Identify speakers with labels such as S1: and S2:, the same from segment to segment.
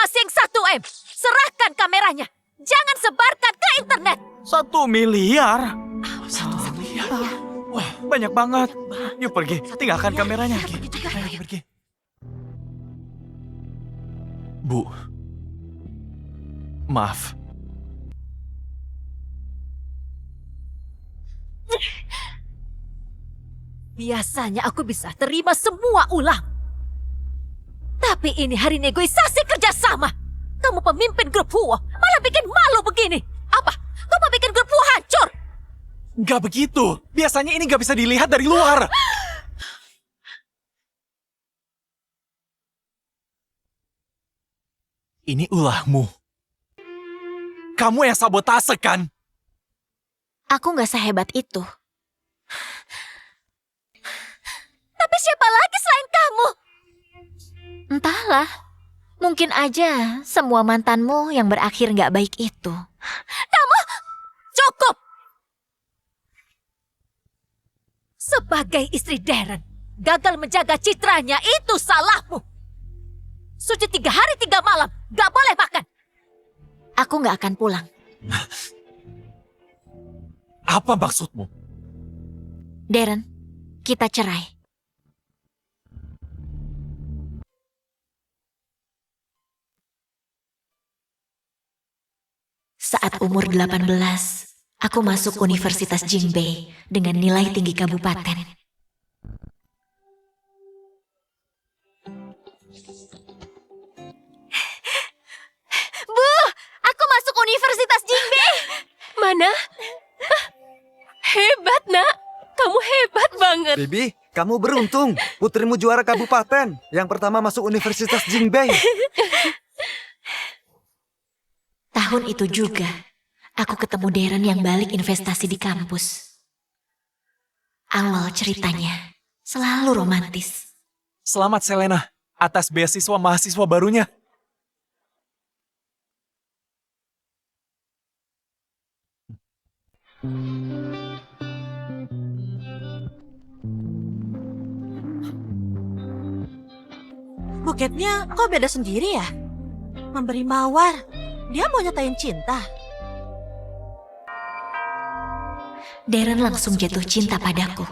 S1: masing-masing 1 M. Serahkan kameranya. Jangan sebarkan ke internet.
S2: 1 miliar?
S1: 1 miliar.
S2: Wah, banyak banget. Yuk pergi, tinggalkan kameranya.
S3: Pergi. Bu, maaf.
S1: Biasanya aku bisa terima semua ulang. Tapi ini hari negosiasi kerjasama. Kamu pemimpin grup Huo, malah bikin malu begini. Apa? Kau mau bikin grup Huo hancur?
S3: Gak begitu. Biasanya ini gak bisa dilihat dari luar. Ini ulahmu. Kamu yang sabotase kan?
S4: Aku gak sehebat itu.
S1: Tapi siapa lagi selain kamu?
S4: Entahlah. Mungkin aja semua mantanmu yang berakhir gak baik itu.
S1: Kamu cukup. Sebagai istri Darren, gagal menjaga citranya itu salahmu. Suci 3 hari 3 malam, gak boleh makan.
S4: Aku gak akan pulang.
S3: Apa maksudmu?
S4: Darren, kita cerai. Saat umur 18, aku masuk Universitas Jingbei dengan nilai tinggi kabupaten. Bu, aku masuk Universitas Jingbei.
S1: Mana? Hebat, nak. Kamu hebat banget.
S5: Bibi, kamu beruntung. Putrimu juara kabupaten. Yang pertama masuk Universitas Jingbei.
S4: Tahun itu juga, aku ketemu Darren yang balik investasi di kampus. Awal ceritanya selalu romantis.
S3: Selamat Selena, atas beasiswa mahasiswa barunya.
S6: Buketnya kok beda sendiri ya? Memberi mawar, dia mau nyatain cinta.
S4: Darren langsung jatuh cinta padaku.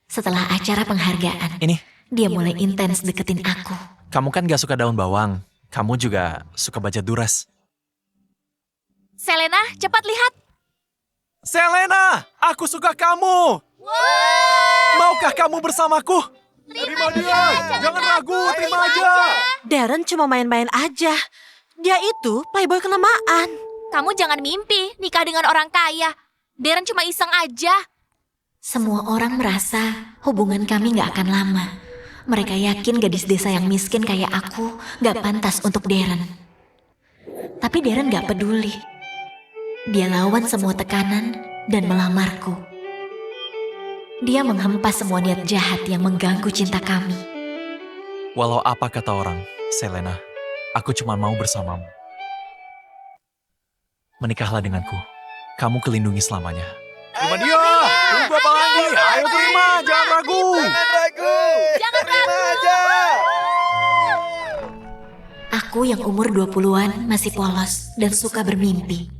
S4: Setelah acara penghargaan,
S3: Ini,
S4: dia mulai intens deketin aku.
S3: kamu kan gak suka daun bawang. Kamu juga suka baca duras.
S1: Selena, cepat lihat.
S3: Selena, aku suka kamu. Maukah kamu bersamaku? Terima dia, jangan ragu, terima aja.
S6: Darren cuma main-main aja. Dia itu playboy kelamaan.
S1: Kamu jangan mimpi nikah dengan orang kaya. Darren cuma iseng aja.
S4: Semua orang merasa hubungan kami gak akan lama. Mereka yakin gadis desa yang miskin kayak aku gak pantas untuk Darren. Tapi Darren gak peduli. Dia lawan semua tekanan dan melamarku. Dia menghempas semua niat jahat yang mengganggu cinta kami.
S3: Walau apa kata orang, Selena, aku cuma mau bersamamu. Menikahlah denganku. Kamu kelindungi selamanya. Terima dia! Tunggu apa lagi? Ayo terima, jangan ragu!
S1: Jangan ragu.
S4: Aku yang umur 20-an masih polos dan suka bermimpi.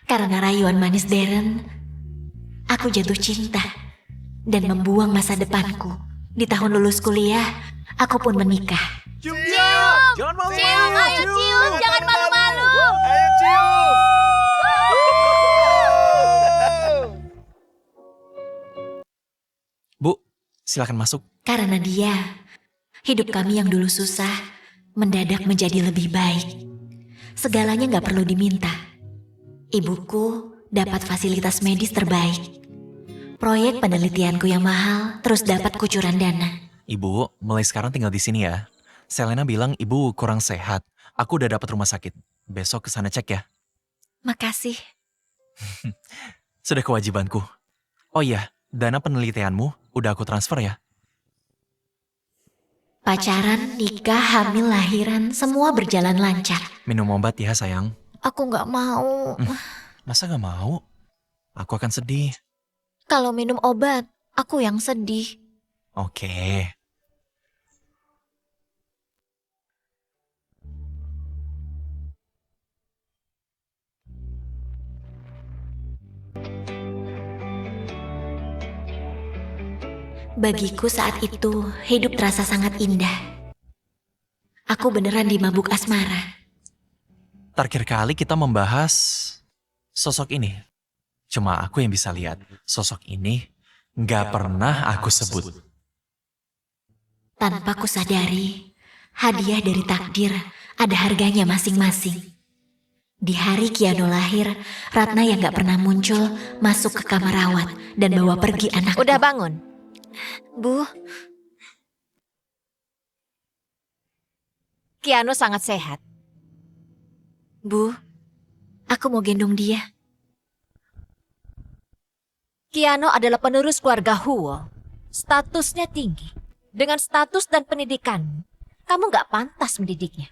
S4: Karena rayuan manis Darren, aku jatuh cinta dan membuang masa depanku. Di tahun lulus kuliah, aku pun menikah.
S3: Cium dia! Jangan malu-malu!
S1: Cium, ayo cium. Jangan malu-malu.
S3: Ayo cium! Bu, silakan masuk.
S4: Karena dia, hidup kami yang dulu susah, mendadak menjadi lebih baik. Segalanya gak perlu diminta. Ibuku dapat fasilitas medis terbaik. Proyek penelitianku yang mahal terus dapat kucuran dana.
S3: Ibu, mulai sekarang tinggal di sini ya. Selena bilang ibu kurang sehat. Aku udah dapat rumah sakit. Besok kesana cek ya.
S4: Makasih.
S3: Sudah kewajibanku. Oh iya, dana penelitianmu udah aku transfer ya.
S4: Pacaran, nikah, hamil, lahiran, semua berjalan lancar.
S3: Minum obat ya sayang.
S4: Aku gak mau.
S3: Masa gak mau? Aku akan sedih.
S4: Kalau minum obat, aku yang sedih.
S3: Oke.
S4: Bagiku saat itu, hidup terasa sangat indah. Aku beneran dimabuk asmara.
S3: Terakhir kali kita membahas sosok ini. Cuma aku yang bisa lihat. Sosok ini nggak pernah aku sebut.
S4: Tanpa kusadari, hadiah dari takdir ada harganya masing-masing. Di hari Kiano lahir, Ratna yang gak pernah muncul masuk ke kamar rawat dan bawa pergi anakku.
S1: Udah bangun?
S4: Bu,
S1: Kiano sangat sehat.
S4: Bu, aku mau gendong dia.
S1: Kiano adalah penerus keluarga Huo. Statusnya tinggi. Dengan status dan pendidikan, kamu gak pantas mendidiknya.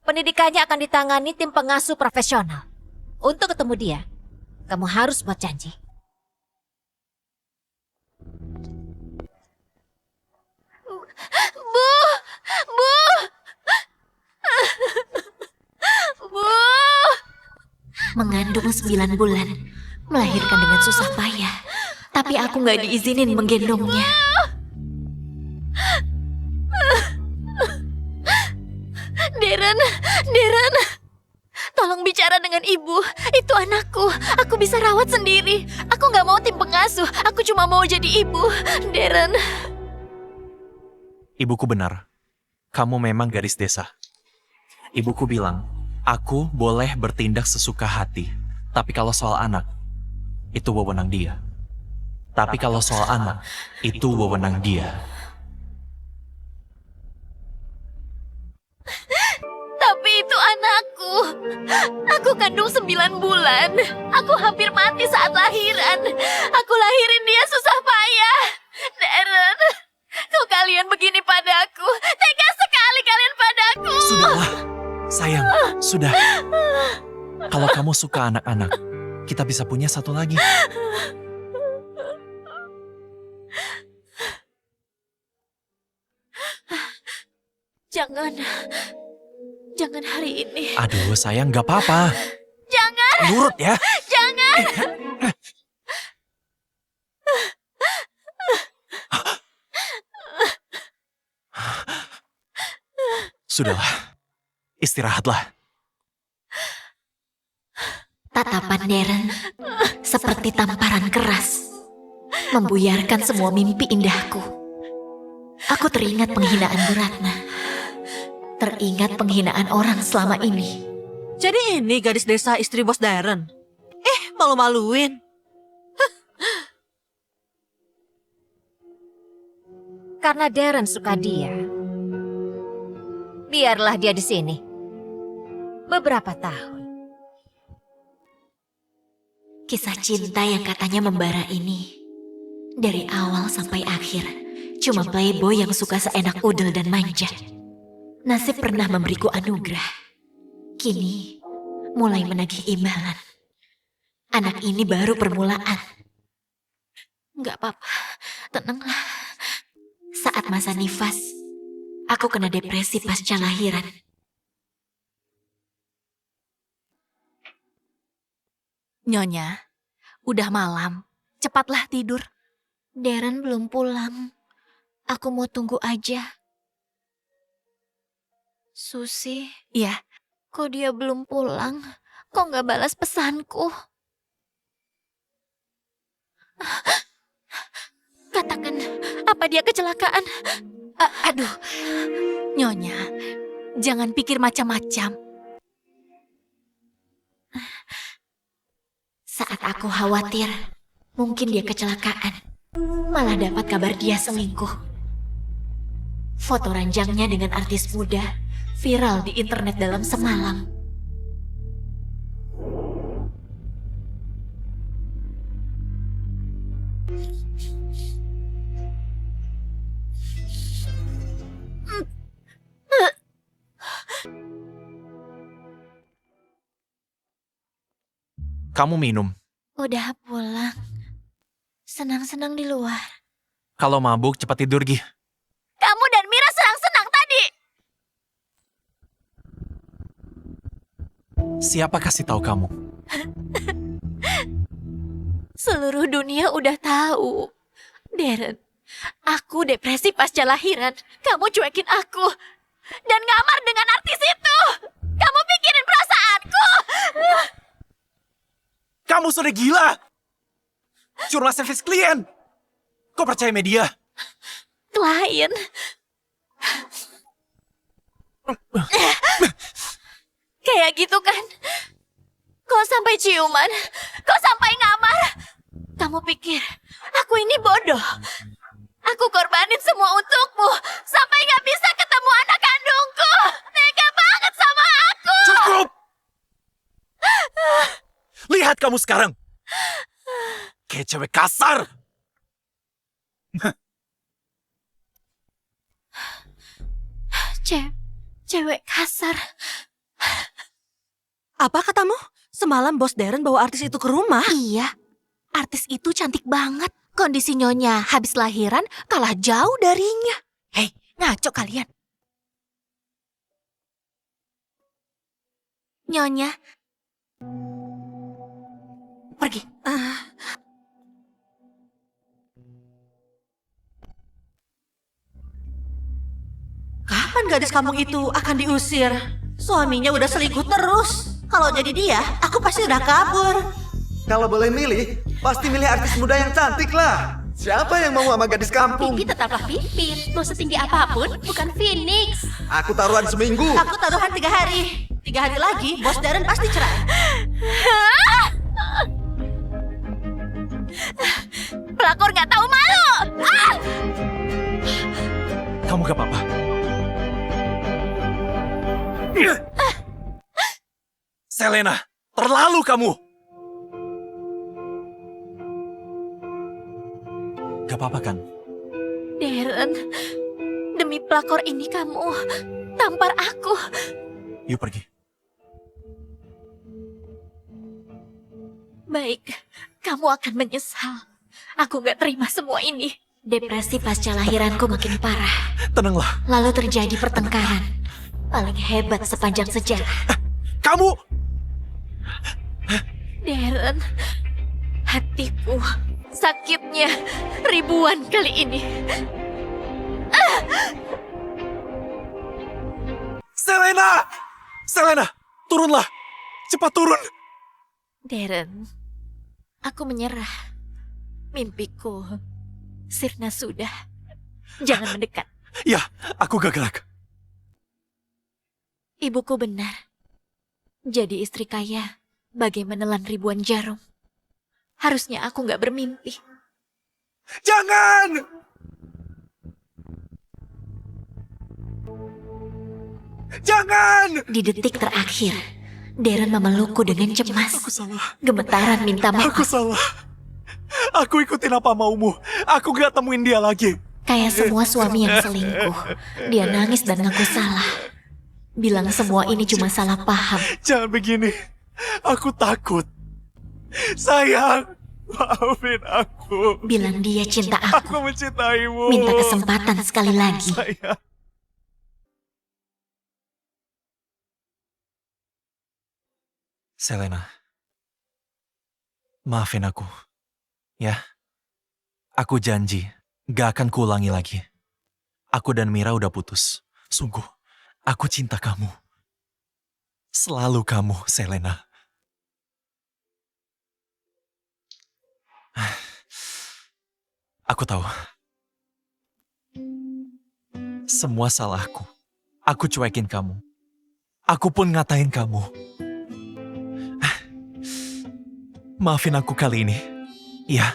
S1: Pendidikannya akan ditangani tim pengasuh profesional. Untuk ketemu dia, kamu harus buat janji.
S4: Mengandung 9 bulan, melahirkan dengan susah payah. Tapi aku gak diizinin menggendongnya. Deren, tolong bicara dengan ibu. Itu anakku, aku bisa rawat sendiri. Aku gak mau tim pengasuh, aku cuma mau jadi ibu. Deren.
S3: Ibuku benar. Kamu memang gadis desa. Ibuku bilang, aku boleh bertindak sesuka hati. Tapi kalau soal anak, itu wewenang dia. Tapi kalau soal anak, itu wewenang dia.
S4: Tapi itu anakku. Aku kandung 9 bulan. Aku hampir mati saat lahiran. Aku lahirin dia susah payah. Deren, kok kalian begini padaku? Tega sekali kalian padaku.
S3: Sudahlah, sayang, sudah. Kalau kamu suka anak-anak, kita bisa punya satu lagi.
S4: Jangan hari ini.
S3: Aduh, sayang, gak apa-apa.
S4: Jangan,
S3: Nurut ya.
S4: jangan.
S3: Sudahlah, istirahatlah.
S4: Tatapan Deren seperti tamparan keras, membuyarkan semua mimpi indahku. Aku teringat penghinaan Bu Ratna. Teringat penghinaan orang selama ini.
S6: Jadi ini gadis desa istri bos Darren. Malu-maluin.
S1: Karena Darren suka dia, biarlah dia di sini. Beberapa tahun.
S4: Kisah cinta yang katanya membara ini, dari awal sampai akhir, cuma playboy yang suka seenak udel dan manja. Nasib pernah memberiku anugerah. Kini, mulai menagih imbalan. Anak ini baru permulaan. Gak apa-apa, tenanglah. Saat masa nifas, aku kena depresi pasca lahiran.
S6: Nyonya, udah malam. Cepatlah tidur.
S4: Darren belum pulang. Aku mau tunggu aja. Susi,
S6: Iya,
S4: kok dia belum pulang? Kok gak balas pesanku? Katakan, apa dia kecelakaan?
S6: aduh. Nyonya, jangan pikir macam-macam.
S4: Saat aku khawatir, mungkin dia kecelakaan. Malah dapat kabar dia selingkuh. Foto ranjangnya dengan artis muda viral di internet dalam semalam.
S3: Kamu minum.
S4: Udah pulang. Senang-senang di luar.
S3: Kalau mabuk, cepat tidur, Gi.
S4: Kamu dan Mira senang-senang tadi.
S3: Siapa kasih tahu kamu?
S4: Seluruh dunia udah tahu. Darren, Aku depresi pasca lahiran. Kamu cuekin aku. Dan ngamar dengan artis itu. Kamu pikirin perasaanku.
S3: Kamu sudah gila! Curma servis klien! Kau percaya media?
S4: Klien. Kayak gitu kan? Kau sampai ciuman. Kau sampai ngamar. Kamu pikir aku ini bodoh? Aku korbanin semua untukmu. Sampai gak bisa ketemu anak kandungku. Tega banget sama aku.
S3: Cukup! Lihat kamu sekarang. Kayak cewek kasar.
S4: Cewek kasar.
S6: Apa katamu? Semalam bos Darren bawa artis itu ke rumah.
S4: Iya, artis itu cantik banget. Kondisi nyonya habis lahiran kalah jauh darinya. Hei, ngaco kalian. Nyonya, pergi.
S6: Kapan gadis kampung itu akan diusir? Suaminya udah selingkuh terus. Kalau jadi dia, aku pasti udah kabur.
S5: Kalau boleh milih, pasti milih artis muda yang cantik lah. Siapa yang mau sama gadis kampung?
S4: Pipi tetaplah Pipi. Mau setinggi apapun, bukan Phoenix.
S5: Aku taruhan seminggu.
S6: Aku taruhan 3 hari. 3 hari lagi, bos Darren pasti cerai.
S4: Pelakor nggak tahu malu.
S3: Kamu gak apa-apa. Selena, terlalu kamu. Gak apa-apa kan?
S4: Darren, demi pelakor ini kamu tampar aku.
S3: Yuk pergi.
S4: Baik, kamu akan menyesal. Aku gak terima semua ini. Depresi pasca lahiranku makin parah.
S3: Tenanglah.
S4: Lalu terjadi pertengkaran. Paling hebat sepanjang sejarah.
S3: Kamu!
S4: Darren, hatiku sakitnya ribuan kali ini.
S3: Selena! Selena, turunlah. Cepat turun.
S4: Darren, aku menyerah. Mimpiku sirna sudah. Jangan mendekat.
S3: Ya, aku gak gerak.
S4: Ibuku benar. Jadi istri kaya, bagai menelan ribuan jarum. Harusnya aku gak bermimpi.
S3: Jangan! Jangan!
S4: Di detik terakhir, Darren memelukku dengan cemas.
S3: Aku salah.
S4: Gemetaran minta
S3: Aku
S4: maaf.
S3: salah. Aku ikutin apa maumu. Aku gak temuin dia lagi.
S4: Kayak semua suami yang selingkuh. Dia nangis dan ngaku salah. Bilang semua ini cuma salah paham.
S3: Jangan begini. Aku takut. Sayang, maafin aku.
S4: Bilang dia cinta
S3: Aku
S4: aku.
S3: mencintaimu.
S4: Minta kesempatan sekali lagi.
S3: Sayang. Selena, maafin aku. Ya, aku janji gak akan kuulangi lagi. Aku dan Mira udah putus. Sungguh, aku cinta kamu. Selalu kamu, Selena. Aku tahu. Semua salahku. Aku cuekin kamu. Aku pun ngatain kamu. Maafin aku kali ini. Ya.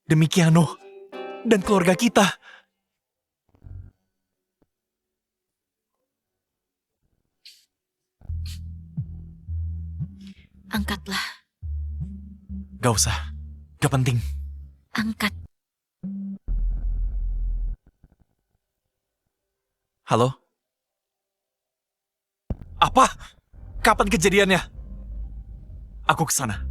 S3: Demi Keanu dan keluarga kita.
S4: Angkatlah.
S3: Gak usah. Gak penting.
S4: Angkat.
S3: Halo? Apa? Kapan kejadiannya? Aku kesana.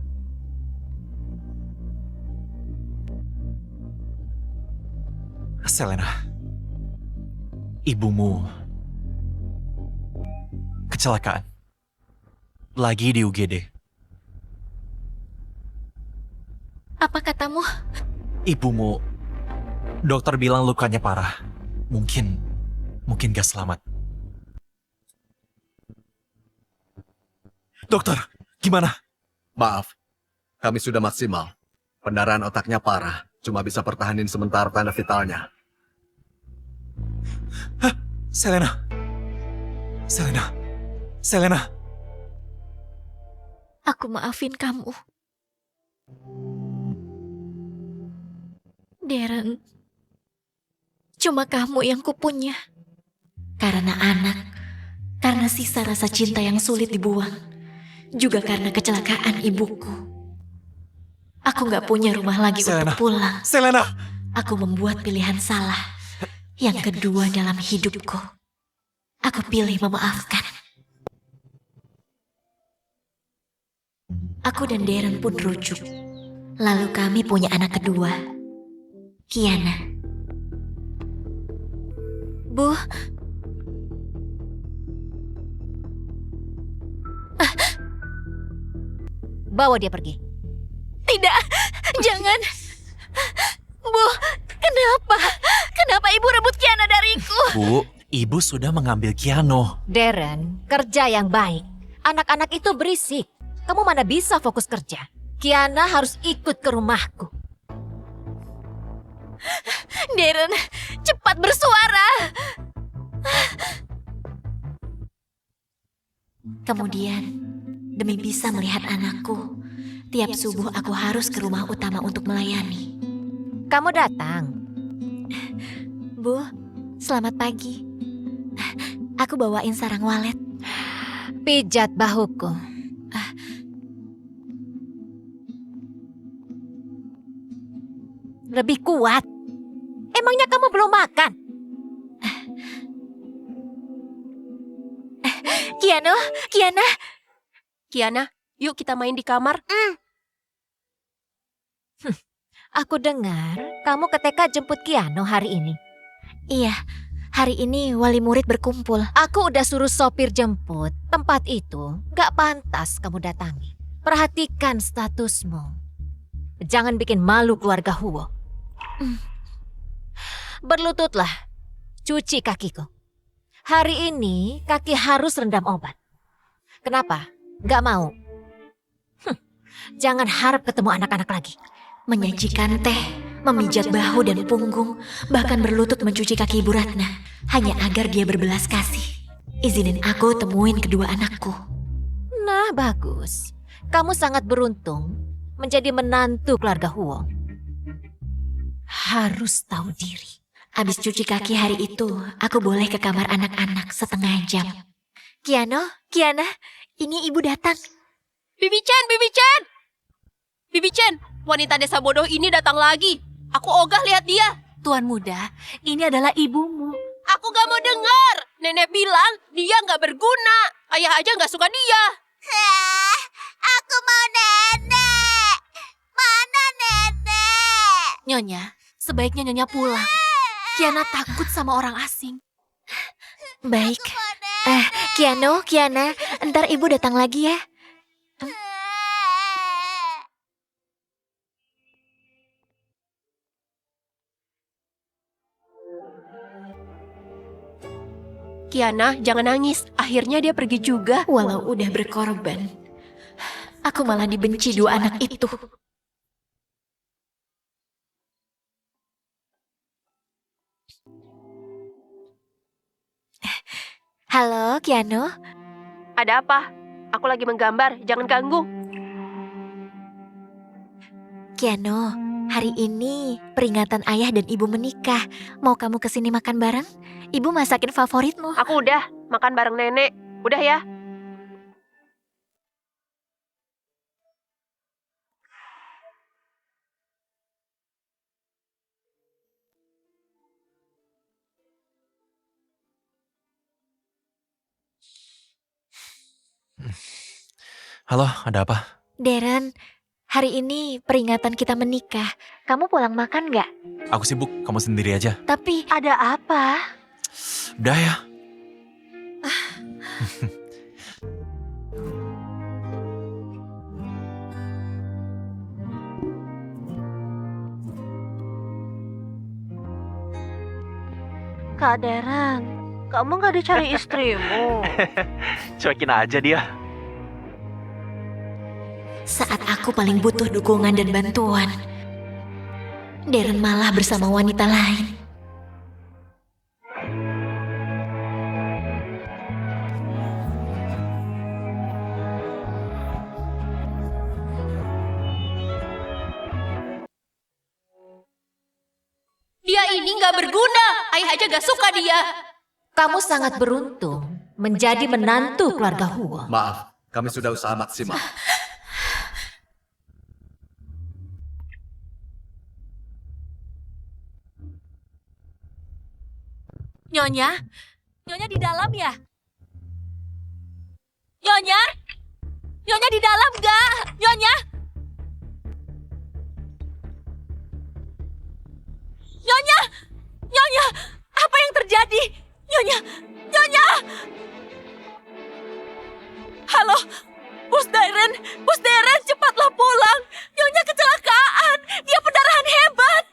S3: Selena, ibumu kecelakaan. Lagi di UGD.
S4: Apa katamu?
S3: Ibumu Dokter bilang lukanya parah. Mungkin gak selamat. Dokter, gimana?
S5: Maaf, kami sudah maksimal. Pendarahan otaknya parah, cuma bisa pertahanin sementara tanda vitalnya.
S3: Selena.
S4: Aku maafin kamu. Darren, cuma kamu yang kupunya. Karena anak, karena sisa rasa cinta yang sulit dibuang, juga karena kecelakaan ibuku. Aku gak punya rumah lagi
S3: Selena.
S4: untuk pulang.
S3: Selena!
S4: Aku membuat pilihan salah. Yang kedua dalam hidupku. Aku pilih memaafkan. Aku dan Darren pun rujuk. Lalu kami punya anak kedua, Kiana. Bu,
S1: Bawa dia pergi.
S4: tidak, jangan. Bu, kenapa? Kenapa ibu rebut Kiana dariku?
S3: Bu, ibu sudah mengambil Kiano.
S1: Darren, kerja yang baik. Anak-anak itu berisik. Kamu mana bisa fokus kerja? Kiana harus ikut ke rumahku.
S4: Darren, cepat bersuara. Kemudian, demi bisa melihat anakku, tiap subuh aku harus ke rumah utama untuk melayani.
S1: Kamu datang.
S4: Bu, selamat pagi. Aku bawain sarang walet.
S1: Pijat bahuku. Lebih kuat. Emangnya kamu belum makan?
S4: Kiana,
S7: Kiana, yuk kita main di kamar.
S1: Aku dengar kamu ke TK jemput Kiano hari ini.
S4: iya, hari ini wali murid berkumpul.
S1: Aku udah suruh sopir jemput. Tempat itu gak pantas kamu datangi. Perhatikan statusmu. Jangan bikin malu keluarga Huo. Berlututlah. Cuci kakiku. Hari ini kaki harus rendam obat. Kenapa? Gak mau? Jangan harap ketemu anak-anak lagi.
S4: Menyajikan teh, memijat bahu dan punggung, bahkan berlutut mencuci kaki Ibu Ratna, hanya agar dia berbelas kasih. Izinin aku temuin kedua anakku.
S1: Nah, bagus. Kamu sangat beruntung menjadi menantu keluarga Huo. Harus tahu diri.
S4: Abis cuci kaki hari itu, aku boleh ke kamar anak-anak setengah jam. Kiana, ini ibu datang.
S7: Bibi Chen, wanita desa bodoh ini datang lagi. Aku ogah lihat dia.
S4: Tuan muda, ini adalah ibumu.
S7: Aku gak mau dengar. Nenek bilang dia gak berguna. Ayah aja gak suka dia.
S6: Aku mau nenek. Mana nenek?
S4: Nyonya, sebaiknya Nyonya pulang. Kiana takut sama orang asing. Baik. Kiana, ntar ibu datang lagi ya.
S7: Kiana, jangan nangis. Akhirnya dia pergi juga.
S4: Walau udah berkorban, aku malah dibenci dua anak itu. Halo, Kiano.
S7: Ada apa? Aku lagi menggambar, jangan ganggu.
S4: Kiano, hari ini peringatan ayah dan ibu menikah. Mau kamu kesini makan bareng? Ibu masakin favoritmu.
S7: Aku udah makan bareng nenek. Udah ya?
S3: Halo, ada apa?
S4: Darren, hari ini peringatan kita menikah. Kamu pulang makan nggak?
S3: Aku sibuk, kamu sendiri aja.
S4: Tapi
S7: Ada apa?
S3: Udah ya.
S6: Kak Deren, kamu nggak dicari istrimu?
S3: Cuekin aja dia.
S4: Saat aku paling butuh dukungan dan bantuan, Darren malah bersama wanita lain.
S7: Dia ini nggak berguna. Ayah aja gak suka dia.
S1: Kamu sangat beruntung menjadi menantu keluarga Huo.
S5: Maaf, kami sudah usaha maksimal.
S1: Nyonya? Nyonya di dalam ya? Nyonya? Nyonya di dalam gak? Nyonya? Nyonya! Nyonya! Apa yang terjadi? Nyonya! Nyonya! Halo? Bos Darren! Bos Darren, cepatlah pulang! Nyonya kecelakaan! Dia pendarahan hebat!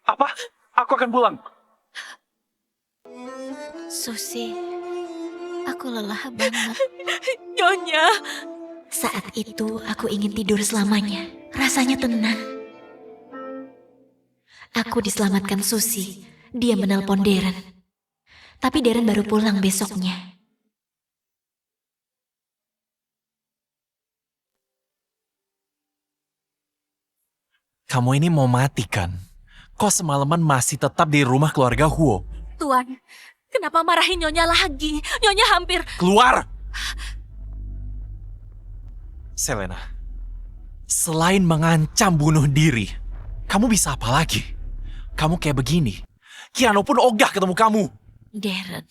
S3: Apa? Aku akan pulang.
S4: Susi, aku lelah banget.
S1: Nyonya!
S4: Saat itu aku ingin tidur selamanya. Rasanya tenang. Aku diselamatkan Susi. Dia menelpon Darren. Tapi Darren baru pulang besoknya.
S3: Kamu ini mau mati kan? Kok semalaman masih tetap di rumah keluarga Huo?
S1: Tuan, kenapa marahin Nyonya lagi? Nyonya hampir...
S3: Keluar! Selena, selain mengancam bunuh diri, kamu bisa apa lagi? Kamu kayak begini. Kiano pun ogah ketemu kamu.
S4: Darren,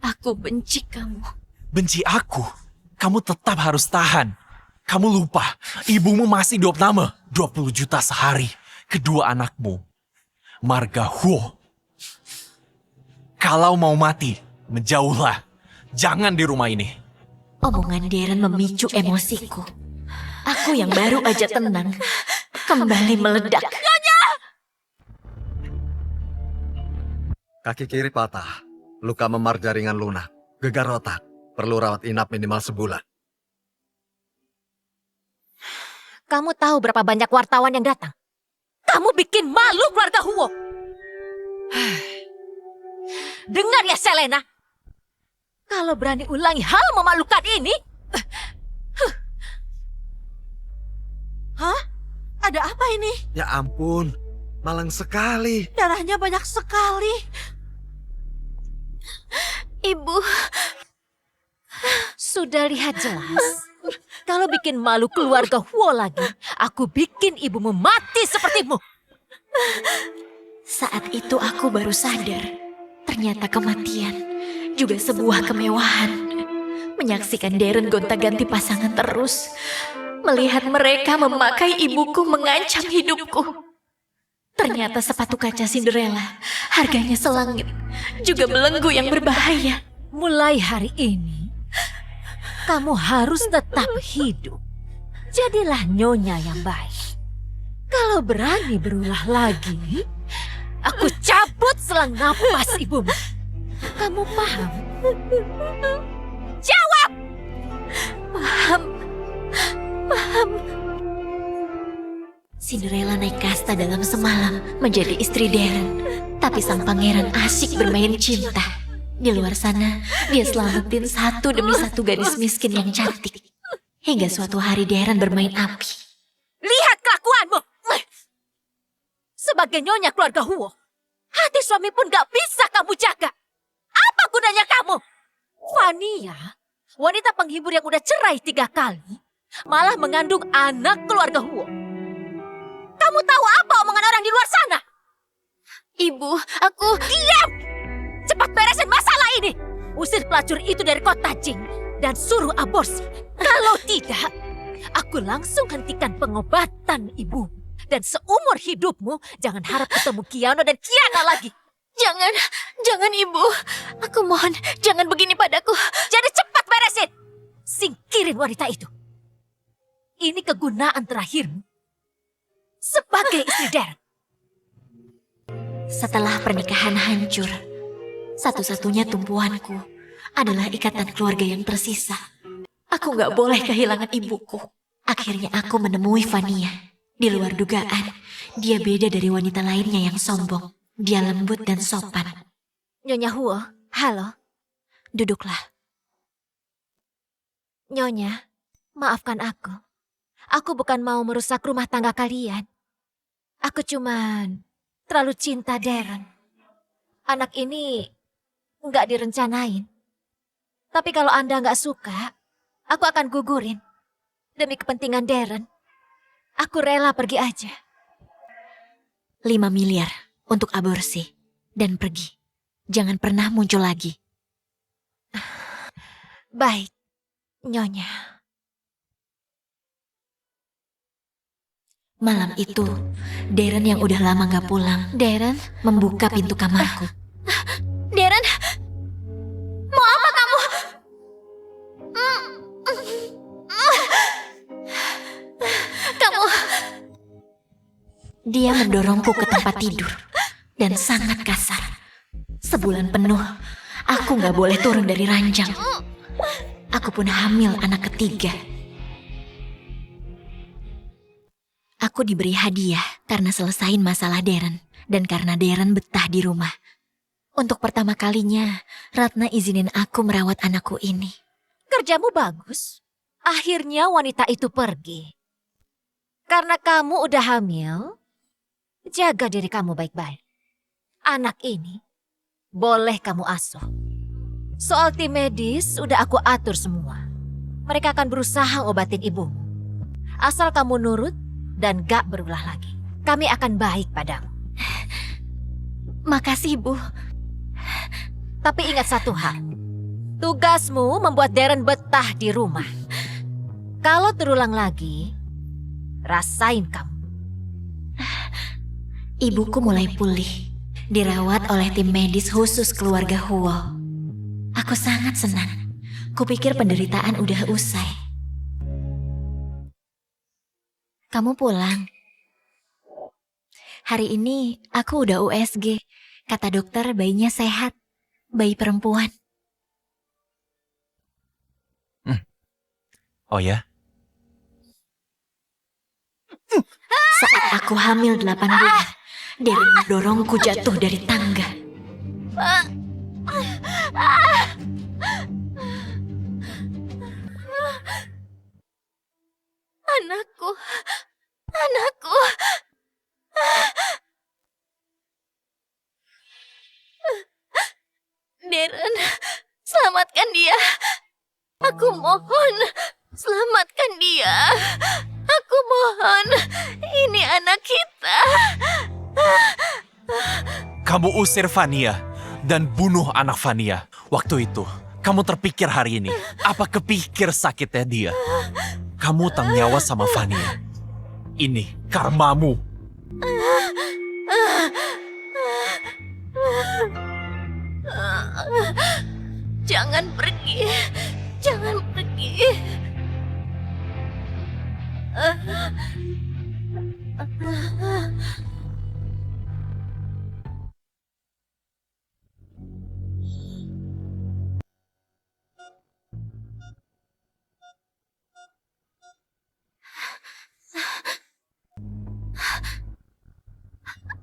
S4: aku benci kamu.
S3: Benci aku? Kamu tetap harus tahan. Kamu lupa, ibumu masih hidup nama 20 juta sehari. Kedua anakmu, marga Huo. Kalau mau mati, menjauhlah. Jangan di rumah ini.
S4: Omongan Darren memicu emosiku. Aku yang baru aja tenang, kembali meledak.
S5: Kaki kiri patah, luka memar jaringan lunak, gegar otak, perlu rawat inap minimal sebulan.
S1: Kamu tahu berapa banyak wartawan yang datang? Kamu bikin malu keluarga Huo. Dengar ya Selena. Kalau berani ulangi hal memalukan ini...
S6: Hah? Ada apa ini?
S5: Ya ampun, malang sekali.
S6: Darahnya banyak sekali.
S4: Ibu,
S1: Sudah lihat jelas. Kalau bikin malu keluarga Huo lagi, aku bikin ibumu mati sepertimu.
S4: saat itu aku baru sadar. Ternyata kematian juga sebuah kemewahan. Menyaksikan Darren gonta-ganti pasangan terus. Melihat mereka memakai ibuku mengancam hidupku. Ternyata sepatu kaca Cinderella, harganya selangit, juga belenggu yang berbahaya.
S1: Mulai hari ini, kamu harus tetap hidup. Jadilah nyonya yang baik. Kalau berani berulah lagi, aku cabut selang napas ibumu. Kamu paham? Jawab!
S4: Paham. Cinderella naik kasta dalam semalam menjadi istri Darren. Tapi sang pangeran asyik bermain cinta. Di luar sana, dia selamatin satu demi satu gadis miskin yang cantik. Hingga suatu hari Darren bermain api.
S1: Lihat kelakuanmu! Sebagai nyonya keluarga Huo, hati suami pun gak bisa kamu jaga. Apa gunanya kamu? Vania, wanita penghibur yang udah cerai 3 kali, malah mengandung anak keluarga Huo. Kamu tahu apa omongan orang di luar sana?
S4: Ibu, aku...
S1: Diam! Cepat beresin masalah ini! Usir pelacur itu dari kota Jing dan suruh aborsi. Kalau tidak, aku langsung hentikan pengobatan ibu. Dan seumur hidupmu, jangan harap ketemu Kiano dan Kiana lagi.
S4: Jangan ibu. Aku mohon, jangan begini padaku.
S1: Jadi cepat beresin! Singkirin wanita itu. Ini kegunaan terakhirmu sebagai istri Darren.
S4: Setelah pernikahan hancur, Satu-satunya tumpuanku adalah ikatan keluarga yang tersisa. Aku gak boleh kehilangan ibuku. Akhirnya aku menemui Vania. Di luar dugaan, dia beda dari wanita lainnya yang sombong. Dia lembut dan sopan.
S1: Nyonya Huo, halo.
S4: Duduklah.
S1: Nyonya, maafkan aku. Aku bukan mau merusak rumah tangga kalian. Aku cuman terlalu cinta Darren. Anak ini nggak direncanain. Tapi kalau Anda nggak suka, aku akan gugurin. Demi kepentingan Darren, aku rela pergi aja.
S4: 5 miliar untuk aborsi. Dan pergi. Jangan pernah muncul lagi.
S1: Baik, Nyonya.
S4: Malam itu, Darren yang udah lama gak pulang,
S1: Darren,
S4: membuka pintu kamarku.
S1: Darren, mau apa kamu? Kamu,
S4: Dia mendorongku ke tempat tidur. Dan sangat kasar. Sebulan penuh, aku gak boleh turun dari ranjang. Aku pun hamil anak ketiga. Aku diberi hadiah karena selesain masalah Darren. Dan karena Darren betah di rumah. Untuk pertama kalinya, Ratna izinin aku merawat anakku ini.
S1: kerjamu bagus. Akhirnya wanita itu pergi. Karena kamu udah hamil, jaga diri kamu baik-baik. Anak ini boleh kamu asuh. Soal tim medis udah aku atur semua. Mereka akan berusaha obatin ibumu. Asal kamu nurut dan gak berulah lagi. Kami akan baik padamu.
S4: Makasih, Bu.
S1: Tapi ingat satu hal. Tugasmu membuat Darren betah di rumah. Kalau terulang lagi, rasain kamu.
S4: Ibuku mulai pulih. Dirawat oleh tim medis khusus keluarga Huo. Aku sangat senang. Kupikir penderitaan udah usai. Kamu pulang. Hari ini aku udah USG. Kata dokter bayinya sehat. Bayi perempuan.
S3: Oh ya?
S4: Saat aku hamil 8 bulan, Darren mendorongku jatuh dari tangga.
S1: Anakku, anakku. Darren, selamatkan dia. Aku mohon, selamatkan dia. Aku mohon, ini anak kita.
S3: Kamu usir Vania dan bunuh anak Vania. Waktu itu, kamu terpikir hari ini, apa kepikir sakitnya dia? Kamu utang nyawa sama Vania. Ini karmamu.
S1: Jangan pergi, jangan pergi.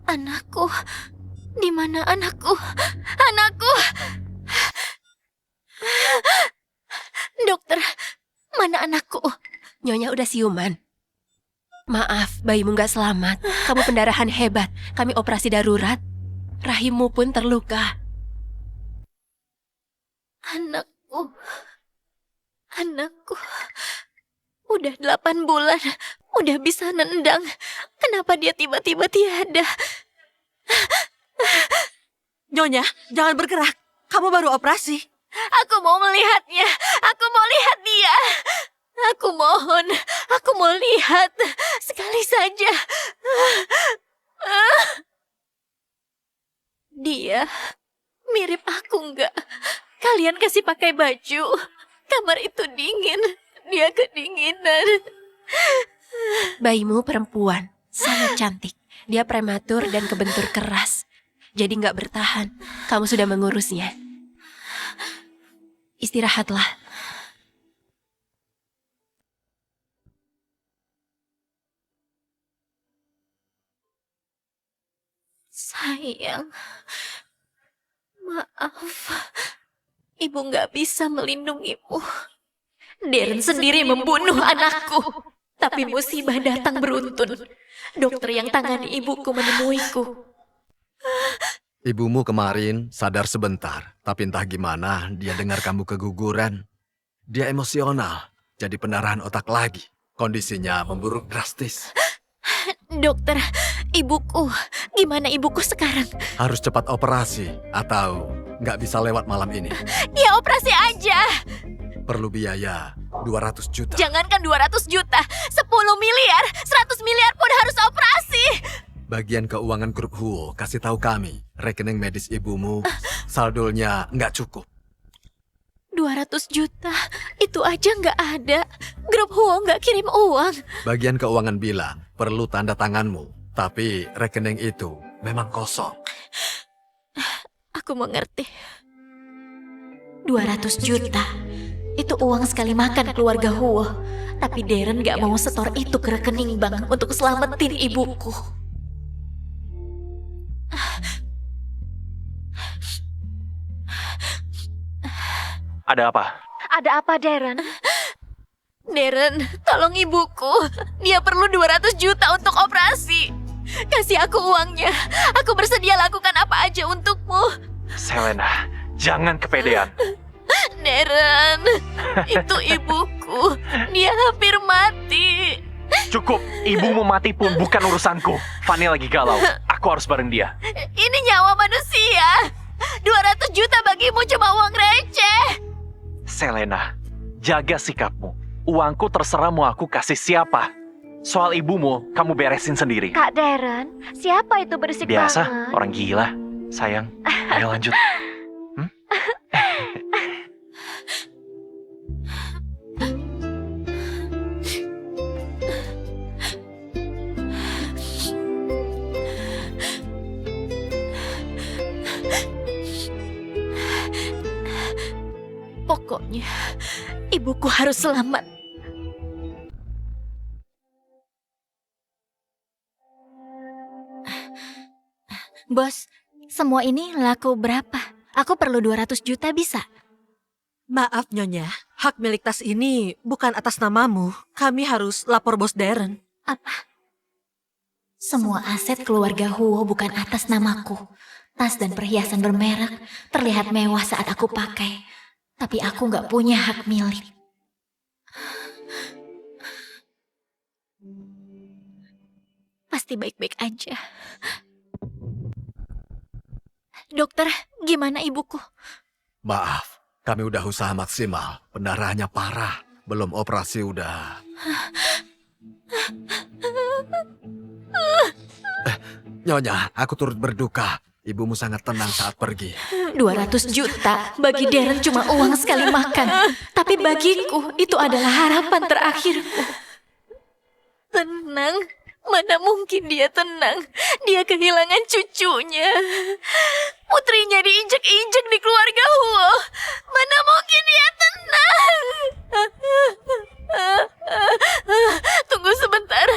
S4: Anakku, di mana anakku? Anakku! Dokter, mana anakku?
S7: Nyonya udah siuman. Maaf, bayimu gak selamat. Kamu pendarahan hebat. Kami operasi darurat. Rahimmu pun terluka.
S4: Anakku. Anakku. Udah 8 bulan. Udah bisa nendang. Kenapa dia tiba-tiba tiada?
S6: Nyonya, jangan bergerak. Kamu baru operasi.
S4: Aku mau melihatnya. Aku mau lihat dia. Aku mohon. Aku mau lihat. Sekali saja. Dia mirip aku nggak? Kalian kasih pakai baju. Kamar itu dingin. Dia kedinginan.
S7: Bayimu perempuan. Sangat cantik. Dia prematur dan kebentur keras. jadi nggak bertahan. Kamu sudah mengurusnya. Istirahatlah.
S4: Sayang, maaf. Ibu nggak bisa melindungimu. Darren sendiri membunuh anakku. Tapi musibah datang beruntun. Dokter yang tangani ibuku menemuiku.
S5: Ibumu kemarin sadar sebentar, tapi entah gimana dia dengar kamu keguguran. Dia emosional, jadi pendarahan otak lagi. Kondisinya memburuk drastis.
S4: Dokter, ibuku. Gimana ibuku sekarang?
S5: Harus cepat operasi, atau nggak bisa lewat malam ini.
S4: Ya operasi aja.
S5: Perlu biaya 200 juta.
S4: Jangankan 200 juta, 10 miliar, 100 miliar pun harus operasi.
S5: Bagian keuangan grup Huo kasih tahu kami, rekening medis ibumu saldonya nggak cukup.
S4: 200 juta, itu aja nggak ada. Grup Huo nggak kirim uang.
S5: Bagian keuangan bilang perlu tanda tanganmu, tapi rekening itu memang kosong.
S4: Aku mengerti. 200 juta, itu uang sekali makan keluarga Huo. Tapi Darren nggak mau setor itu ke rekening bank untuk selamatin ibuku.
S3: Ada apa?
S1: Ada apa, Darren?
S4: Darren, tolong ibuku. Dia perlu 200 juta untuk operasi. Kasih aku uangnya. Aku bersedia lakukan apa aja untukmu.
S3: Selena, jangan kepedean.
S4: Darren, itu ibuku. Dia hampir mati.
S3: Cukup, ibumu mati pun bukan urusanku. Fanny lagi galau, aku harus bareng dia.
S4: Ini nyawa manusia. 200 juta bagimu cuma uang receh.
S3: Selena, jaga sikapmu. Uangku terserah mau aku kasih siapa. Soal ibumu, kamu beresin sendiri.
S1: Kak Darren, siapa itu berisik
S3: Biasa,
S1: banget?
S3: orang gila. Sayang, ayo lanjut.
S4: Pokoknya, ibuku harus selamat. Bos, semua ini laku berapa? Aku perlu 200 juta bisa?
S6: Maaf Nyonya, hak milik tas ini bukan atas namamu. Kami harus lapor bos Darren.
S4: Apa? Semua aset keluarga Huo bukan atas namaku. Tas dan perhiasan bermerek terlihat mewah saat aku pakai. Tapi aku nggak punya hak milik. Pasti baik-baik aja. Dokter, gimana ibuku?
S5: Maaf, kami udah usaha maksimal. Pendarahannya parah. Belum operasi udah. Nyonya, aku turut berduka. Ibumu sangat tenang saat pergi.
S4: 200 juta bagi Darren cuma uang sekali makan. Tapi bagiku itu adalah harapan terakhirku. Tenang? Mana mungkin dia tenang? Dia kehilangan cucunya. Putrinya diinjek-injek di keluarga Huo. Mana mungkin dia tenang? Tunggu sebentar.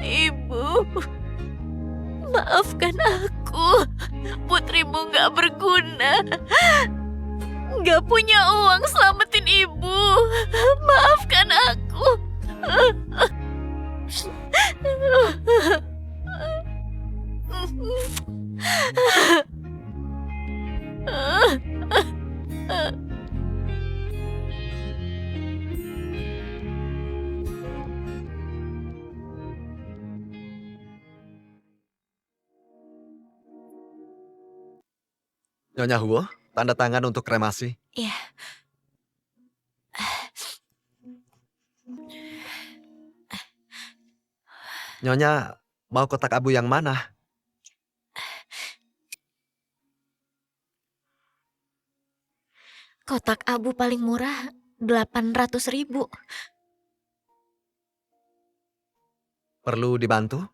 S4: Ibu, maafkan aku. Putrimu gak berguna. Gak punya uang selamatin ibu. Maafkan aku.
S5: Nyonya Huo, tanda tangan untuk kremasi.
S4: Ya.
S5: Nyonya, mau kotak abu yang mana?
S4: Kotak abu paling murah 800.000.
S5: Perlu dibantu?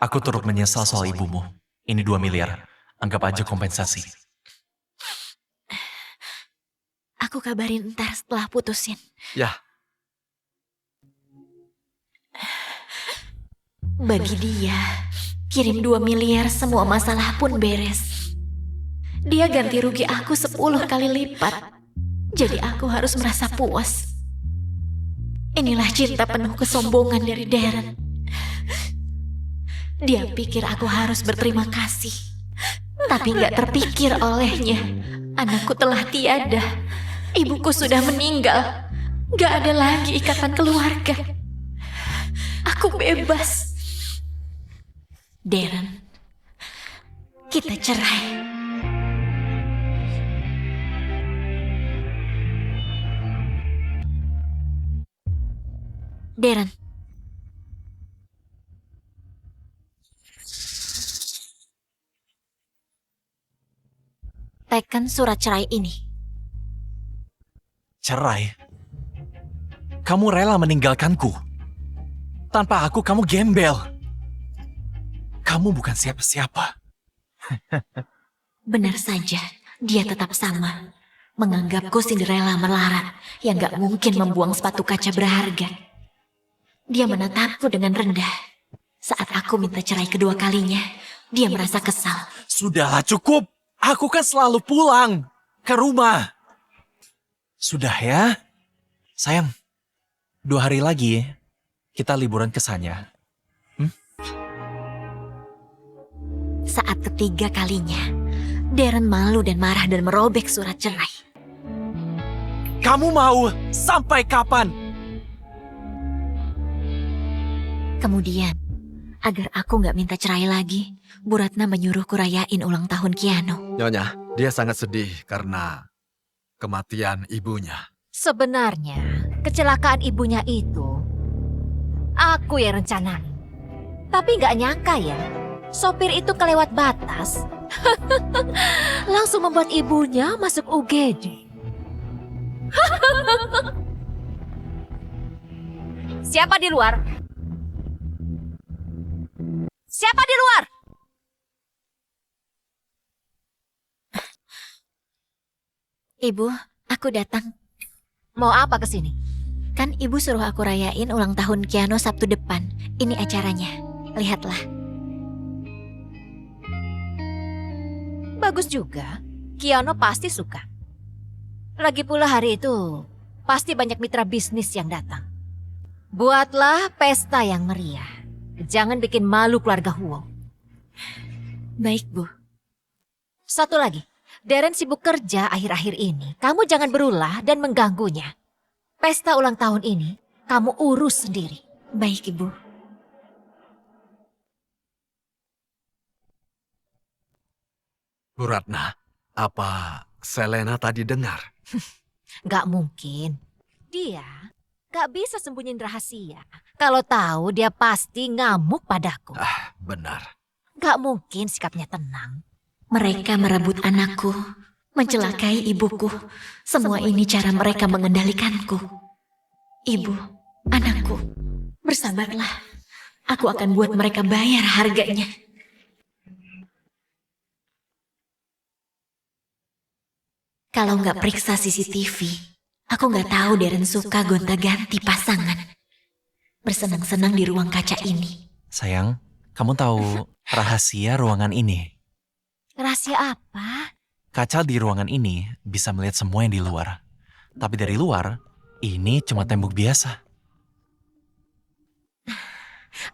S3: Aku turut menyesal soal ibumu. Ini 2 miliar. Anggap aja kompensasi.
S4: Aku kabarin ntar setelah putusin.
S5: Ya,
S4: Bagi dia, kirim 2 miliar semua masalah pun beres. Dia ganti rugi aku 10 kali lipat. Jadi aku harus merasa puas. Inilah cinta penuh kesombongan dari Darren. Dia pikir aku harus berterima kasih. Tapi gak terpikir olehnya. Anakku telah tiada. Ibuku sudah meninggal. Gak ada lagi ikatan keluarga. Aku bebas. Darren, kita cerai. Darren, teken surat cerai ini.
S3: Cerai? Kamu rela meninggalkanku? Tanpa aku, kamu gembel. Kamu bukan siapa-siapa.
S4: Benar saja, dia tetap sama. Menganggapku Cinderella melarat yang gak mungkin membuang sepatu kaca berharga. Dia menatapku dengan rendah. Saat aku minta cerai kedua kalinya, dia merasa kesal.
S3: Sudahlah, cukup. Aku kan selalu pulang ke rumah. Sudah ya. Sayang, 2 hari lagi kita liburan ke Sanya.
S4: Saat ketiga kalinya, Darren malu dan marah dan merobek surat cerai.
S3: Kamu mau sampai kapan?
S4: Kemudian, agar aku gak minta cerai lagi, Bu Ratna menyuruhku rayain ulang tahun Kiano.
S5: Nyonya, dia sangat sedih karena kematian ibunya.
S1: Sebenarnya, kecelakaan ibunya itu aku yang rencanain. Tapi nggak nyangka ya, sopir itu kelewat batas. Langsung membuat ibunya masuk UGD. Siapa di luar? Siapa di luar?
S4: Ibu, aku datang.
S1: Mau apa kesini?
S4: Kan ibu suruh aku rayain ulang tahun Kiano Sabtu depan. Ini acaranya. Lihatlah.
S1: Bagus juga. Kiano pasti suka. Lagi pula hari itu pasti banyak mitra bisnis yang datang. Buatlah pesta yang meriah. Jangan bikin malu keluarga Huo.
S4: Baik, Bu.
S1: Satu lagi, Darren sibuk kerja akhir-akhir ini. Kamu jangan berulah dan mengganggunya. Pesta ulang tahun ini, kamu urus sendiri.
S4: Baik, Ibu.
S5: Bu Ratna, apa Selena tadi dengar?
S1: Gak mungkin. Dia gak bisa sembunyiin rahasia. Kalau tahu dia pasti ngamuk padaku.
S5: Benar.
S1: Gak mungkin sikapnya tenang.
S4: Mereka merebut anakku, mencelakai ibuku. Semua ini cara mereka mengendalikanku. Ibu, anakku, bersabarlah. Aku akan buat mereka bayar harganya. Kalau nggak periksa CCTV, aku nggak tahu Darren suka gonta-ganti pasangan. Bersenang-senang di ruang kaca ini.
S3: Sayang, kamu tahu rahasia ruangan ini?
S1: Rahasia apa?
S3: Kaca di ruangan ini bisa melihat semua yang di luar. Tapi dari luar, ini cuma tembok biasa.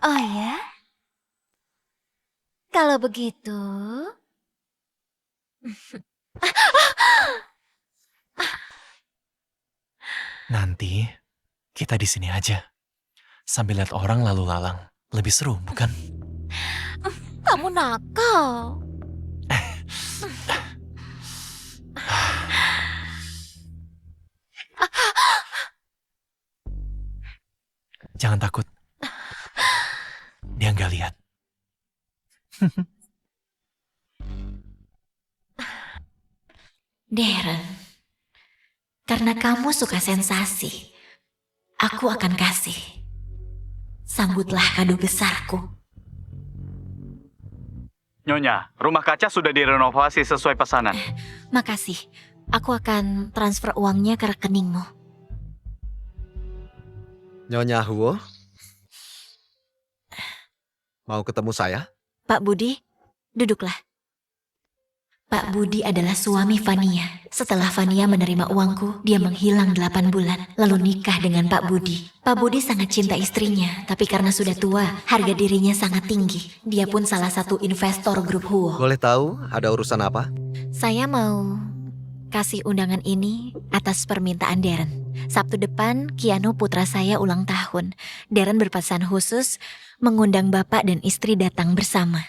S1: Oh ya? Kalau begitu...
S3: Nanti kita di sini aja. Sambil lihat orang lalu lalang. Lebih seru, bukan?
S1: Kamu nakal.
S3: Jangan takut. Dia nggak lihat.
S4: Darren, karena kamu suka sensasi, aku akan kasih. Sambutlah kado besarku.
S2: Nyonya, rumah kaca sudah direnovasi sesuai pesanan.
S4: Makasih, aku akan transfer uangnya ke rekeningmu.
S5: Nyonya Huo, mau ketemu saya?
S4: Pak Budi, duduklah. Pak Budi adalah suami Vania. Setelah Vania menerima uangku, dia menghilang 8 bulan, lalu nikah dengan Pak Budi. Pak Budi sangat cinta istrinya, tapi karena sudah tua, harga dirinya sangat tinggi. Dia pun salah satu investor grup Huo.
S5: Boleh tahu ada urusan apa?
S4: Saya mau kasih undangan ini atas permintaan Darren. Sabtu depan, Keanu putra saya ulang tahun. Darren berpesan khusus mengundang bapak dan istri datang bersama.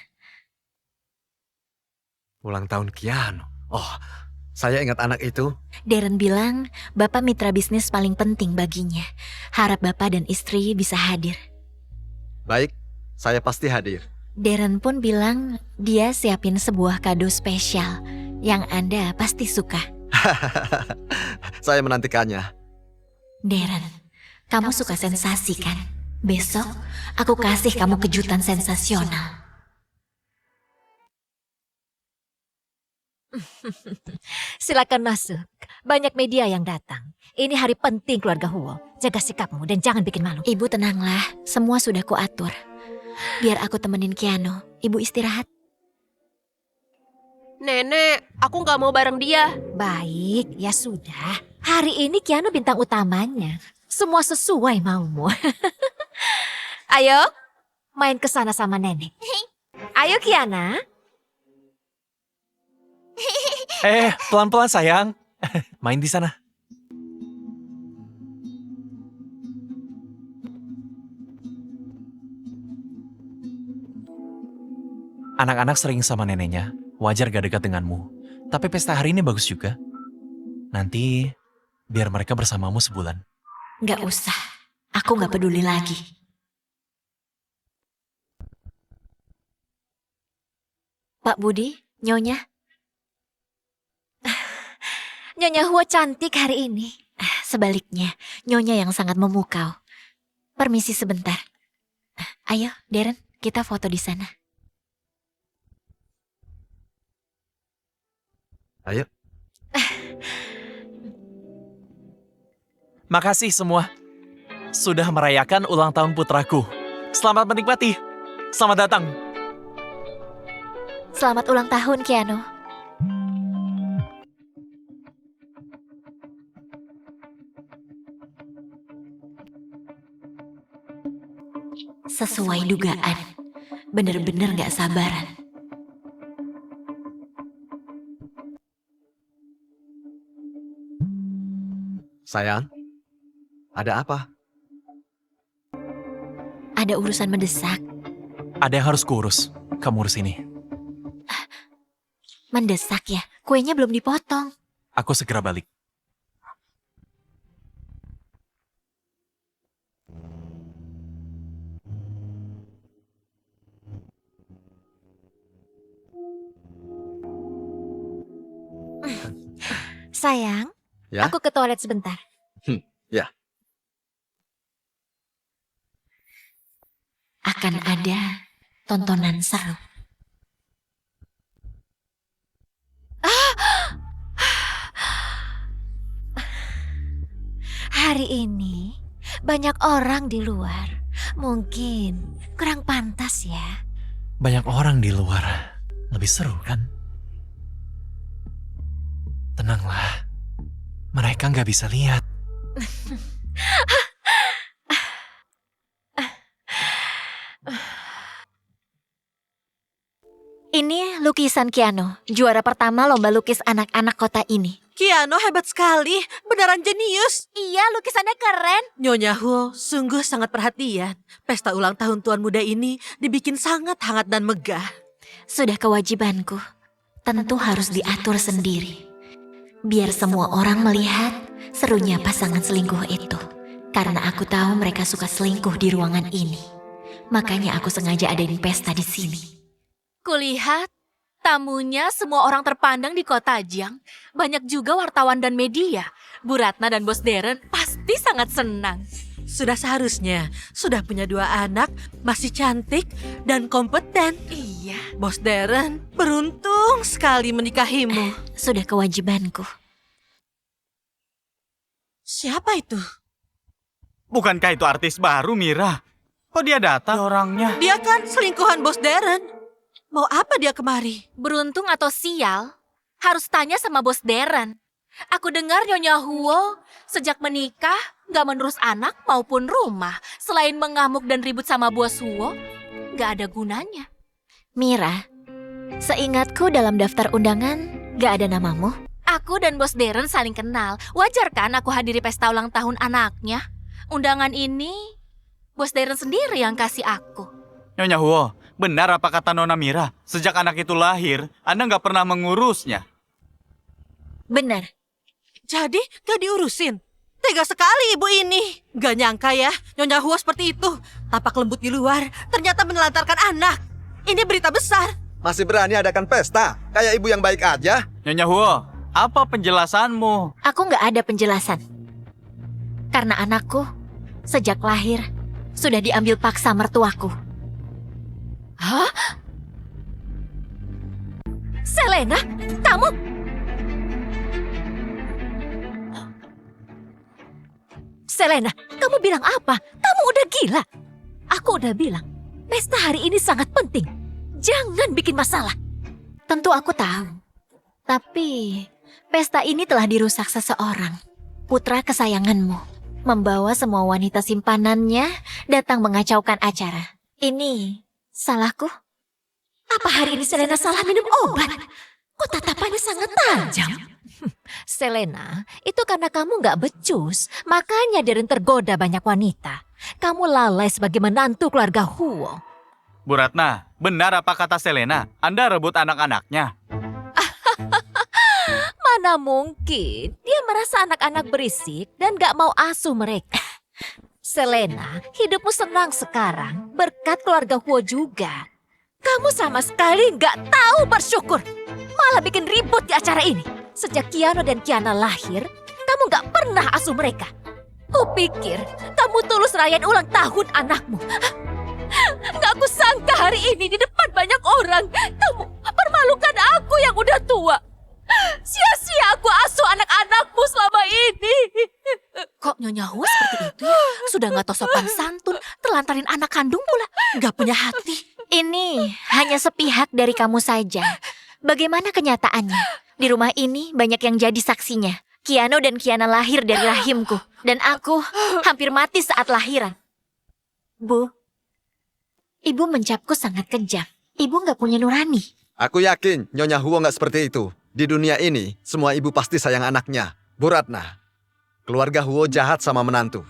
S5: Ulang tahun Keanu. Oh, saya ingat anak itu.
S4: Darren bilang bapak mitra bisnis paling penting baginya. Harap bapak dan istri bisa hadir.
S5: Baik, saya pasti hadir.
S4: Darren pun bilang dia siapin sebuah kado spesial yang Anda pasti suka.
S5: Saya menantikannya.
S4: Darren, kamu suka sensasi kan? Besok aku kasih kamu kejutan sensasional.
S1: Silakan masuk. Banyak media yang datang. Ini hari penting keluarga Huo. Jaga sikapmu dan jangan bikin malu.
S4: Ibu tenanglah, semua sudah kuatur. Biar aku temenin Keanu. Ibu istirahat.
S7: Nenek, aku nggak mau bareng dia.
S1: Baik, ya sudah. Hari ini Keanu bintang utamanya. Semua sesuai maumu. Ayo, main ke sana sama nenek. Ayo Kiana.
S3: Pelan-pelan sayang. Main di sana. Anak-anak sering sama neneknya, wajar gak dekat denganmu. Tapi pesta hari ini bagus juga. Nanti biar mereka bersamamu sebulan.
S4: Nggak usah, aku nggak peduli lagi. Pak Budi, Nyonya.
S1: Nyonya Huo cantik hari ini.
S4: Sebaliknya, Nyonya yang sangat memukau. Permisi sebentar. Ayo, Darren, kita foto di sana.
S5: Ayo.
S3: Makasih semua. Sudah merayakan ulang tahun putraku. Selamat menikmati. Selamat datang.
S4: Selamat ulang tahun, Keanu. Sesuai dugaan. Bener-bener gak sabaran.
S5: Sayang, ada apa?
S4: Ada urusan mendesak.
S3: Ada yang harus kuurus. Kamu urus ini.
S4: Mendesak ya? Kuenya belum dipotong.
S3: Aku segera balik.
S1: Sayang,
S5: Ya?
S1: aku ke toilet sebentar.
S5: Ya.
S4: Akan ada tontonan seru.
S1: Hari ini banyak orang di luar. Mungkin kurang pantas ya.
S3: Banyak orang di luar. Lebih seru kan? Tenanglah. Mereka nggak bisa lihat.
S4: Ini lukisan Keanu, juara pertama lomba lukis anak-anak kota ini.
S6: Keanu hebat sekali, beneran jenius.
S1: Iya, lukisannya keren.
S6: Nyonya Huo sungguh sangat perhatian. Pesta ulang tahun tuan muda ini dibikin sangat hangat dan megah.
S4: Sudah kewajibanku, tentu harus diatur sendiri. Biar semua orang melihat serunya pasangan selingkuh itu. Karena aku tahu mereka suka selingkuh di ruangan ini. Makanya aku sengaja adain pesta di sini.
S7: Kulihat
S8: Tamunya semua orang terpandang di kota Jiang. Banyak juga wartawan dan media. Bu Ratna dan Bos Darren pasti sangat senang.
S6: Sudah seharusnya, sudah punya 2 anak, masih cantik dan kompeten.
S8: Iya.
S6: Bos Darren, beruntung sekali menikahimu.
S4: Sudah kewajibanku.
S6: Siapa itu?
S2: Bukankah itu artis baru, Mira? Kok dia datang orangnya?
S6: Dia kan selingkuhan Bos Darren. Mau apa dia kemari?
S8: Beruntung atau sial, harus tanya sama Bos Darren. Aku dengar Nyonya Huo sejak menikah gak menurus anak maupun rumah. Selain mengamuk dan ribut sama bos Huo, gak ada gunanya.
S4: Mira, seingatku dalam daftar undangan gak ada namamu.
S8: Aku dan Bos Darren saling kenal. Wajar kan aku hadiri pesta ulang tahun anaknya? Undangan ini, Bos Darren sendiri yang kasih aku.
S2: Nyonya Huo, benar apa kata Nona Mira? Sejak anak itu lahir, Anda nggak pernah mengurusnya.
S4: Benar.
S6: Jadi gak diurusin? Tega sekali ibu ini. Gak nyangka ya, Nyonya Huo seperti itu. Tampak lembut di luar, ternyata menelantarkan anak. Ini berita besar.
S5: Masih berani adakan pesta? Kayak ibu yang baik aja.
S2: Nyonya Huo, apa penjelasanmu?
S4: Aku nggak ada penjelasan. Karena anakku sejak lahir sudah diambil paksa mertuaku.
S1: Hah? Selena, kamu... Selena, kamu bilang apa? Kamu udah gila. Aku udah bilang, pesta hari ini sangat penting. Jangan bikin masalah.
S4: Tentu aku tahu. Tapi pesta ini telah dirusak seseorang. Putra kesayanganmu. Membawa semua wanita simpanannya datang mengacaukan acara. Ini salahku?
S1: Apa hari ini Selena salah minum obat? Kok tatapannya sangat tajam? Selena, itu karena kamu gak becus. Makanya Darren tergoda banyak wanita. Kamu lalai sebagai menantu keluarga Huo.
S2: Bu Ratna, benar apa kata Selena? Anda rebut anak-anaknya.
S1: Mana mungkin dia merasa anak-anak berisik dan gak mau asuh mereka. Selena, hidupmu senang sekarang berkat keluarga Huo juga. Kamu sama sekali gak tahu bersyukur. Malah bikin ribut di acara ini. Sejak Kiano dan Kiana lahir, kamu gak pernah asuh mereka. Kupikir kamu tulus rayain ulang tahun anakmu. Gak kusangka hari ini di depan banyak orang kamu permalukan aku yang udah tua. Sia-sia aku asuh anak-anakmu selama ini.
S8: Kok Nyonya Huo seperti itu ya? Sudah gak tahu sopan santun, telantarin anak kandung pula.
S6: Gak punya hati.
S4: Ini hanya sepihak dari kamu saja. Bagaimana kenyataannya? Di rumah ini banyak yang jadi saksinya. Kiano dan Kiana lahir dari rahimku. Dan aku hampir mati saat lahiran. Bu, ibu mencapku sangat kejam. Ibu gak punya nurani.
S5: Aku yakin Nyonya Huo nggak seperti itu. Di dunia ini, semua ibu pasti sayang anaknya. Bu Ratna, keluarga Huo jahat sama menantu.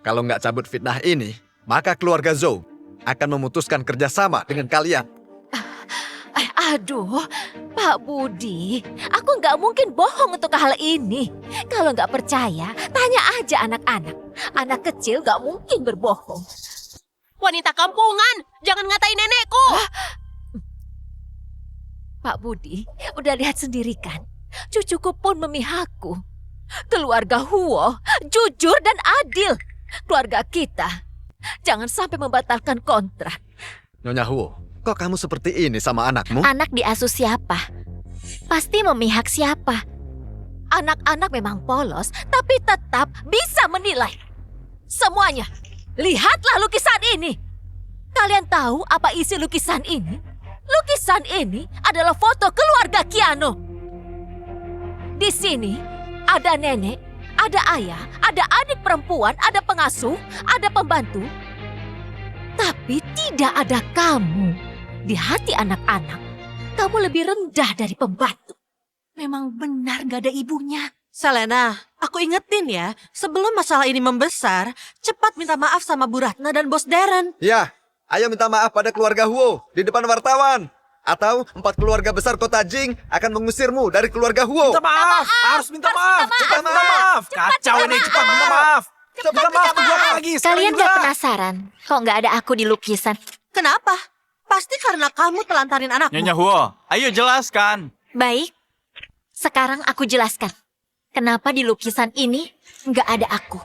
S5: Kalau nggak cabut fitnah ini, maka keluarga Zhou akan memutuskan kerjasama dengan kalian.
S1: Aduh, Pak Budi, aku nggak mungkin bohong untuk hal ini. Kalau nggak percaya, tanya aja anak-anak. Anak kecil nggak mungkin berbohong.
S7: Wanita kampungan, jangan ngatain nenekku.
S1: Pak Budi, udah lihat sendiri kan? Cucuku pun memihakku. Keluarga Huo jujur dan adil. Keluarga kita jangan sampai membatalkan kontrak.
S5: Nyonya Huo, kok kamu seperti ini sama anakmu?
S4: Anak diasuh siapa? Pasti memihak siapa?
S1: Anak-anak memang polos, tapi tetap bisa menilai. Semuanya, lihatlah lukisan ini. Kalian tahu apa isi lukisan ini? Lukisan ini adalah foto keluarga Kiano. Di sini ada nenek, ada ayah, ada adik perempuan, ada pengasuh, ada pembantu. Tapi tidak ada kamu. Di hati anak-anak, kamu lebih rendah dari pembantu.
S8: Memang benar gak ada ibunya.
S6: Selena, aku ingetin ya, sebelum masalah ini membesar, cepat minta maaf sama Bu Ratna dan Bos Darren.
S5: Ya, ayo minta maaf pada keluarga Huo di depan wartawan. Atau 4 keluarga besar kota Jing akan mengusirmu dari keluarga Huo.
S2: Minta maaf, harus minta maaf. Cepat minta maaf. Kacau ini, cepat minta maaf. Minta maaf kedua kali lagi. sekarang
S4: Kalian
S2: juga.
S4: gak penasaran kok gak ada aku di lukisan?
S6: Kenapa? Pasti karena kamu telantarin anakmu.
S2: Nyonya Huo, ayo jelaskan.
S4: Baik, sekarang aku jelaskan. Kenapa di lukisan ini nggak ada aku?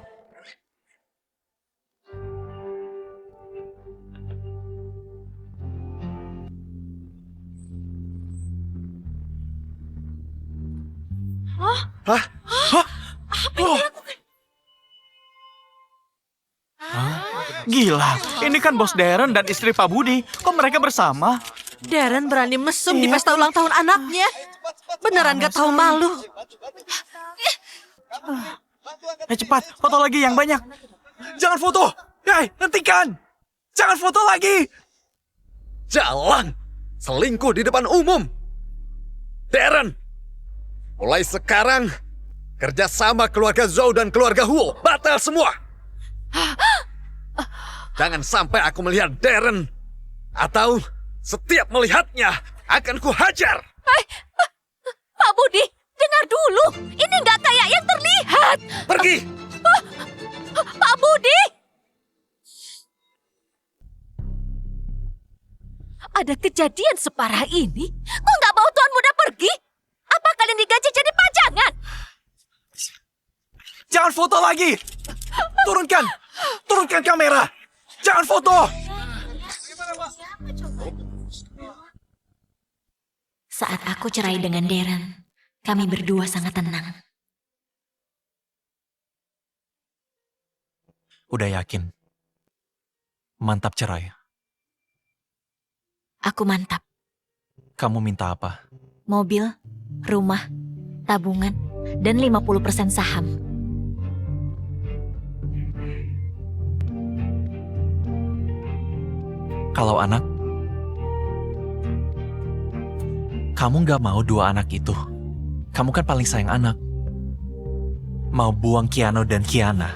S2: Gila, ini kan Bos Darren dan istri Pak Budi. Kok mereka bersama?
S6: Darren berani mesum di pesta ulang tahun anaknya. Beneran gak tahu malu.
S2: Cepat, foto lagi yang banyak.
S3: Jangan foto! Hei, hentikan! Jangan foto lagi!
S5: Jalan! Selingkuh di depan umum! Darren! Mulai sekarang, kerjasama keluarga Zhou dan keluarga Huo batal semua! Jangan sampai aku melihat Darren. Atau setiap melihatnya akan kuhajar!
S1: Pak Budi, dengar dulu. Ini nggak kayak yang terlihat.
S5: Pergi!
S1: Pak Budi! Ada kejadian separah ini? Kok nggak bawa tuan muda pergi? Apa kalian digaji jadi pajangan?
S3: Jangan foto lagi! Turunkan! Turunkan kamera! Jangan foto!
S4: Saat aku cerai dengan Darren, kami berdua sangat tenang.
S3: Udah yakin? Mantap cerai.
S4: Aku mantap.
S3: Kamu minta apa?
S4: Mobil, rumah, tabungan, dan 50% saham.
S3: Kalau anak? Kamu gak mau 2 anak itu. Kamu kan paling sayang anak. Mau buang Kiano dan Kiana.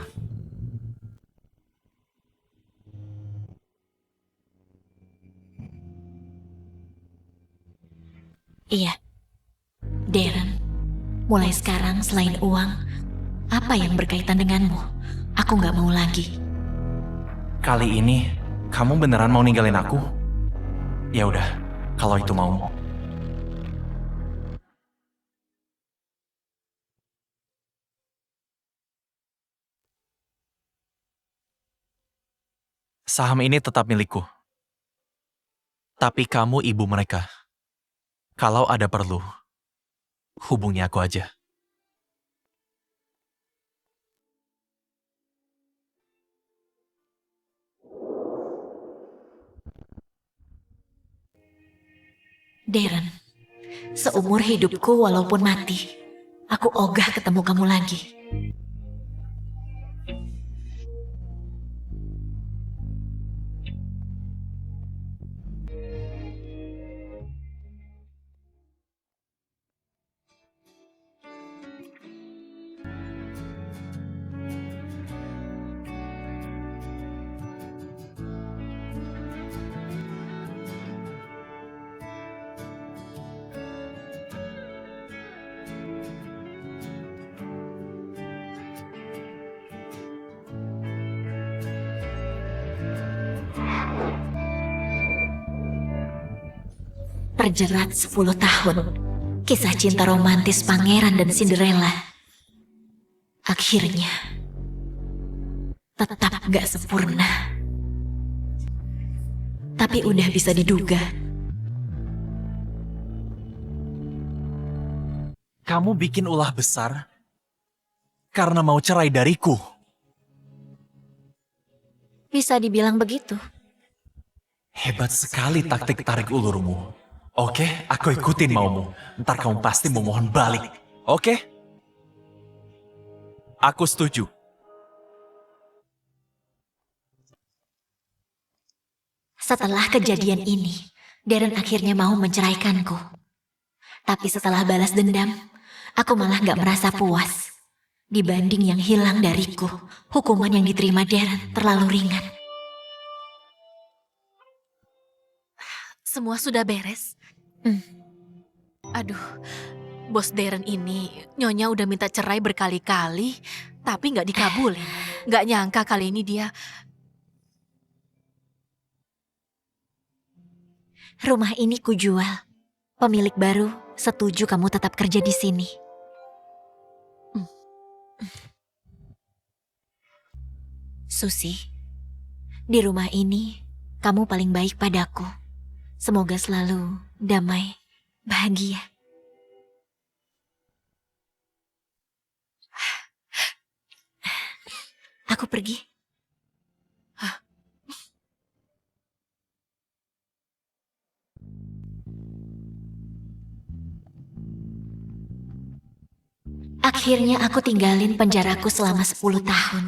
S4: Iya. Darren, mulai sekarang selain uang, apa yang berkaitan denganmu? Aku gak mau lagi.
S3: Kali ini, kamu beneran mau ninggalin aku? Ya udah, kalau itu mau. Saham ini tetap milikku. Tapi kamu ibu mereka. Kalau ada perlu, hubungi aku aja.
S4: Darren, seumur hidupku walaupun mati, aku ogah ketemu kamu lagi. Terjerat 10 tahun. Kisah cinta romantis pangeran dan Cinderella. Akhirnya, tetap gak sempurna. Tapi udah bisa diduga.
S3: Kamu bikin ulah besar karena mau cerai dariku.
S4: Bisa dibilang begitu.
S3: Hebat sekali taktik tarik ulurmu. Oke, aku ikutin maumu. Ntar kamu pasti mau mohon balik. Oke? Aku setuju.
S4: Setelah kejadian ini, Darren akhirnya mau menceraikanku. Tapi setelah balas dendam, aku malah gak merasa puas. Dibanding yang hilang dariku, hukuman yang diterima Darren terlalu ringan.
S8: Semua sudah beres. Aduh, Bos Darren ini, Nyonya udah minta cerai berkali-kali, tapi nggak dikabulin. Nggak nyangka kali ini dia...
S4: Rumah ini kujual. Pemilik baru setuju kamu tetap kerja di sini. Susi, di rumah ini kamu paling baik padaku. Semoga selalu damai, bahagia. Aku pergi. Akhirnya aku tinggalin penjaraku selama 10 tahun.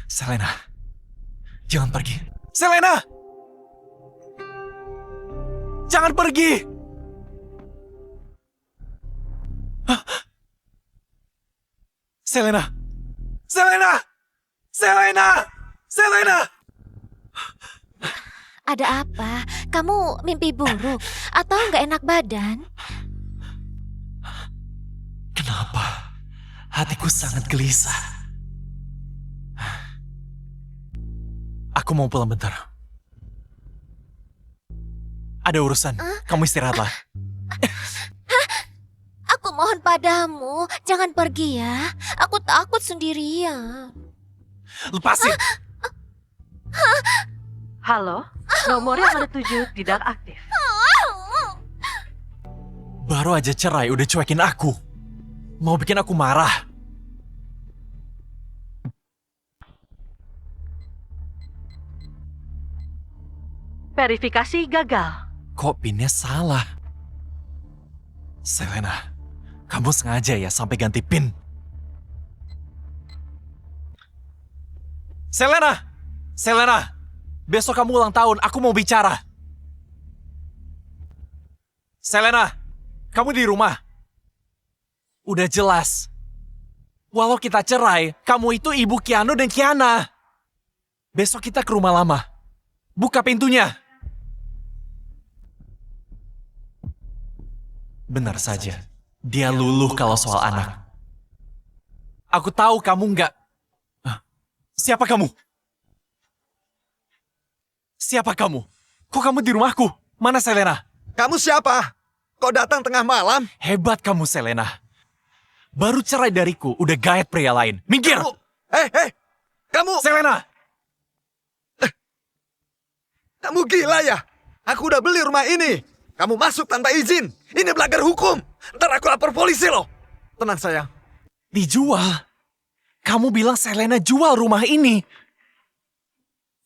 S3: Selena, jangan pergi. Selena! Jangan pergi! Hah? Selena! Selena! Selena! Selena!
S4: Ada apa? Kamu mimpi buruk atau nggak enak badan?
S3: Kenapa? Hatiku sangat gelisah. Aku mau pulang bentar. Ada urusan. Kamu istirahatlah.
S4: Aku mohon padamu, jangan pergi ya. Aku takut sendirian.
S3: Lepasin!
S6: Halo, nomor yang Anda tuju tidak aktif.
S3: Baru aja cerai udah cuekin aku. Mau bikin aku marah.
S6: Verifikasi gagal.
S3: Kok pinnya salah? Selena, kamu sengaja ya sampai ganti pin? Selena! Selena! Besok kamu ulang tahun, aku mau bicara. Selena, kamu di rumah? Udah jelas. Walau kita cerai, kamu itu ibu Keanu dan Kiana. Besok kita ke rumah lama. Buka pintunya. Benar saja, dia luluh kalau soal anak. Aku tahu kamu nggak... Hah? Siapa kamu? Siapa kamu? Kok kamu di rumahku? Mana Selena?
S5: Kamu siapa? Kok datang tengah malam?
S3: Hebat kamu, Selena. Baru cerai dariku, udah gaet pria lain. Minggir!
S5: Kamu
S3: Selena!
S5: Kamu gila ya? Aku udah beli rumah ini. Kamu masuk tanpa izin. Ini melanggar hukum. Ntar aku lapor polisi loh. Tenang sayang.
S3: Dijual? Kamu bilang Selena jual rumah ini.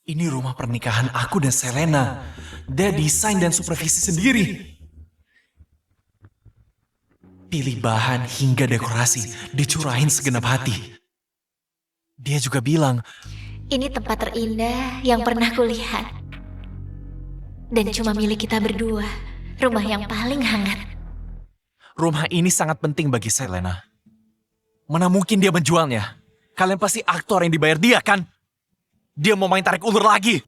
S3: Ini rumah pernikahan aku dan Selena. Dia desain dan supervisi sendiri. Pilih bahan hingga dekorasi, dicurahin segenap hati. Dia juga bilang,
S4: Ini tempat terindah yang pernah kulihat. Dan cuma milik kita berdua. Rumah yang paling hangat.
S3: rumah ini sangat penting bagi Selena. Mana mungkin dia menjualnya? Kalian pasti aktor yang dibayar dia, kan? Dia mau main tarik ulur lagi.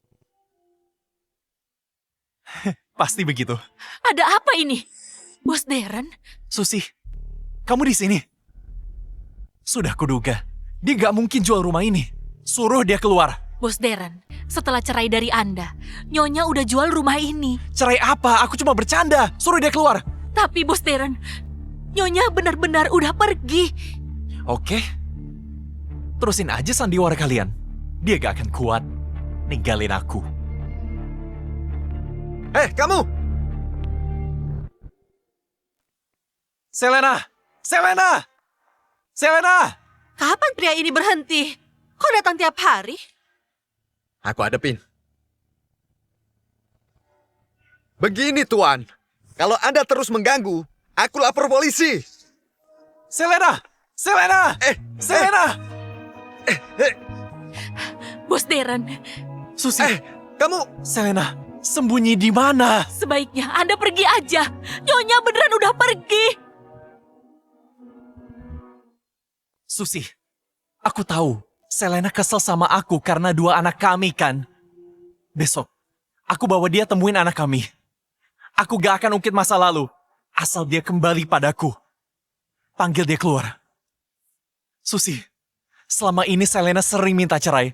S3: Pasti begitu.
S8: Ada apa ini? Bos Darren?
S3: Susi, kamu di sini? Sudah kuduga, dia gak mungkin jual rumah ini. Suruh dia keluar.
S8: Bos Darren, setelah cerai dari Anda, Nyonya udah jual rumah ini.
S3: Cerai apa? Aku cuma bercanda. Suruh dia keluar.
S8: Tapi Bos Darren, Nyonya benar-benar udah pergi.
S3: Oke. Terusin aja sandiwara kalian. Dia gak akan kuat ninggalin aku.
S5: Kamu!
S3: Selena! Selena! Selena!
S6: Kapan pria ini berhenti? Kok datang tiap hari?
S5: Aku hadepin. Begini Tuan, kalau Anda terus mengganggu, aku lapor polisi.
S3: Selena! Selena! Selena!
S8: Bos Darren,
S3: Susi!
S5: Kamu!
S3: Selena! Sembunyi di mana?
S8: Sebaiknya Anda pergi aja. Nyonya beneran udah pergi.
S3: Susi, aku tahu Selena kesel sama aku karena 2 anak kami kan. Besok, aku bawa dia temuin anak kami. Aku gak akan ungkit masa lalu, asal dia kembali padaku. Panggil dia keluar. Susi, selama ini Selena sering minta cerai.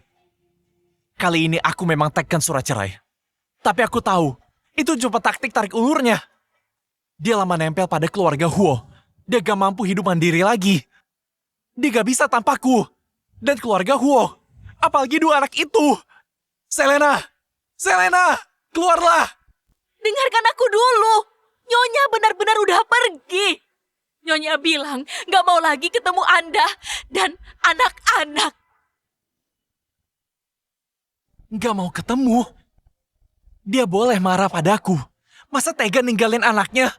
S3: Kali ini aku memang tekan surat cerai. Tapi aku tahu, itu cuma taktik tarik ulurnya. Dia lama nempel pada keluarga Huo. Dia gak mampu hidup mandiri lagi. Dia gak bisa tanpaku. Dan keluarga Huo. Apalagi 2 anak itu. Selena! Selena! Keluarlah!
S8: Dengarkan aku dulu. Nyonya benar-benar udah pergi. Nyonya bilang gak mau lagi ketemu Anda dan anak-anak.
S3: Gak mau ketemu. Dia boleh marah padaku. Masa tega ninggalin anaknya?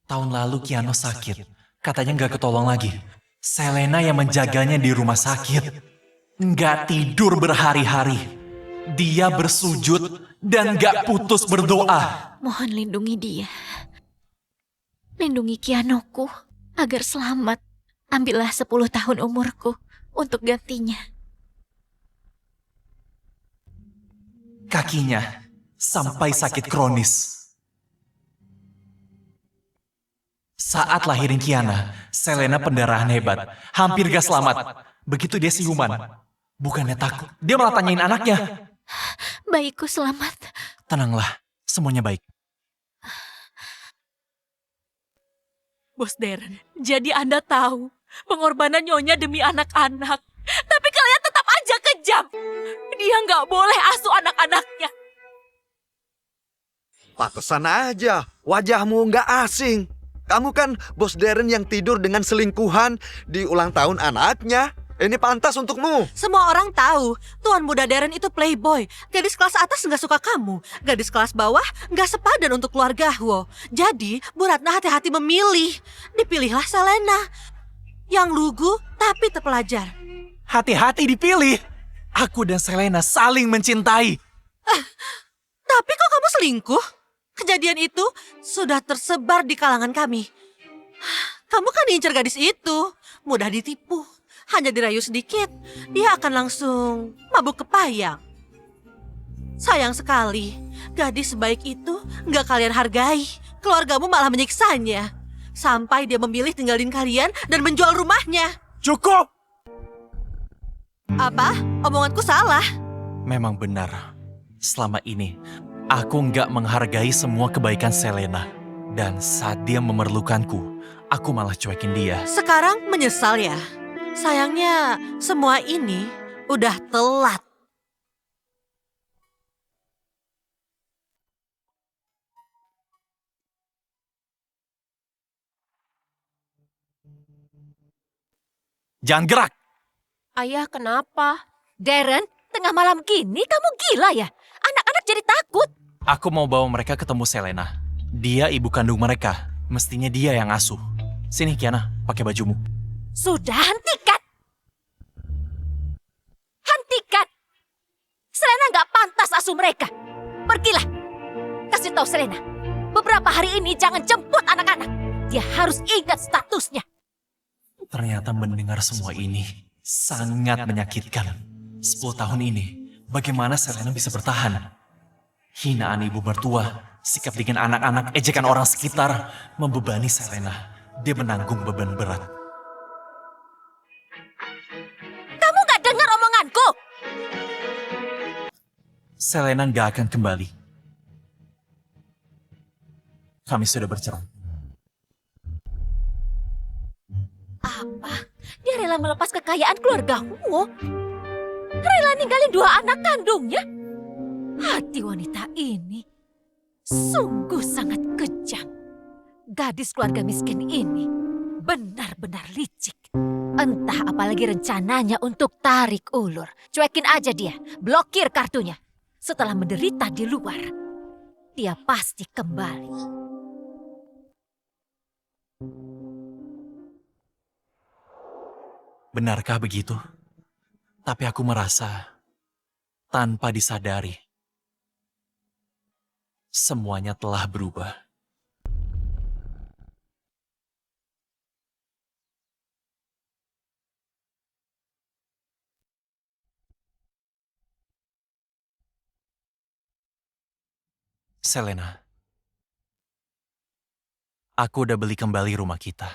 S3: Tahun lalu Kiano sakit. Katanya gak ketolong lagi. Selena yang menjaganya di rumah sakit. Gak tidur berhari-hari. Dia bersujud dan gak putus berdoa.
S4: Mohon lindungi dia. Lindungi Kianoku agar selamat. Ambillah 10 tahun umurku untuk gantinya.
S3: Kakinya sampai sakit kronis. Saat lahirin Kiana, Selena pendarahan hebat. Hampir gak selamat. Begitu dia siuman. Bukannya takut, dia malah tanyain anaknya.
S4: Bayiku selamat.
S3: Tenanglah, semuanya baik.
S8: Bos Darren, jadi Anda tahu pengorbanan Nyonya demi anak-anak. Tapi kalian tetap aja kejam. Dia nggak boleh asuh anak-anaknya.
S5: Pantesan aja, wajahmu nggak asing. Kamu kan bos Darren yang tidur dengan selingkuhan di ulang tahun anaknya. Ini pantas untukmu.
S6: Semua orang tahu, Tuan Muda Darren itu playboy. Gadis kelas atas nggak suka kamu. Gadis kelas bawah nggak sepadan untuk keluarga Huo. Jadi, Bu Ratna hati-hati memilih. Dipilihlah Selena. Yang lugu tapi terpelajar.
S3: Hati-hati dipilih. Aku dan Selena saling mencintai.
S6: Tapi kok kamu selingkuh? Kejadian itu sudah tersebar di kalangan kami. Kamu kan incer gadis itu. Mudah ditipu. Hanya dirayu sedikit, dia akan langsung mabuk kepayang. Sayang sekali, gadis sebaik itu nggak kalian hargai. Keluargamu malah menyiksanya. Sampai dia memilih tinggalin kalian dan menjual rumahnya.
S3: Cukup!
S6: Apa? Omonganku salah.
S3: Memang benar. Selama ini, aku nggak menghargai semua kebaikan Selena. Dan saat dia memerlukanku, aku malah cuekin dia.
S6: Sekarang menyesal ya? Sayangnya semua ini udah telat.
S3: Jangan gerak!
S7: Ayah, kenapa?
S1: Darren, tengah malam gini kamu gila ya? Anak-anak jadi takut.
S3: Aku mau bawa mereka ketemu Selena. Dia ibu kandung mereka. Mestinya dia yang asuh. Sini Kiana, pakai bajumu.
S1: Sudah, hentikan. Hentikan. Selena nggak pantas asuh mereka. Pergilah. Kasih tahu Selena. Beberapa hari ini jangan jemput anak-anak. Dia harus ingat statusnya.
S3: Ternyata mendengar semua ini sangat menyakitkan. 10 tahun ini, bagaimana Selena bisa bertahan? Hinaan ibu mertua, sikap dengan anak-anak, ejekan orang sekitar, membebani Selena. Dia menanggung beban berat.
S1: Kamu nggak dengar omonganku?
S3: Selena nggak akan kembali. Kami sudah bercerai.
S1: Apa? Dia rela melepas kekayaan keluarga Huo? Rela ninggalin 2 anak kandungnya? Hati wanita ini sungguh sangat kejam. Gadis keluarga miskin ini benar-benar licik. Entah apalagi rencananya untuk tarik ulur. Cuekin aja dia, blokir kartunya. Setelah menderita di luar, dia pasti kembali.
S3: Benarkah begitu? Tapi aku merasa tanpa disadari, semuanya telah berubah. Selena, aku udah beli kembali rumah kita.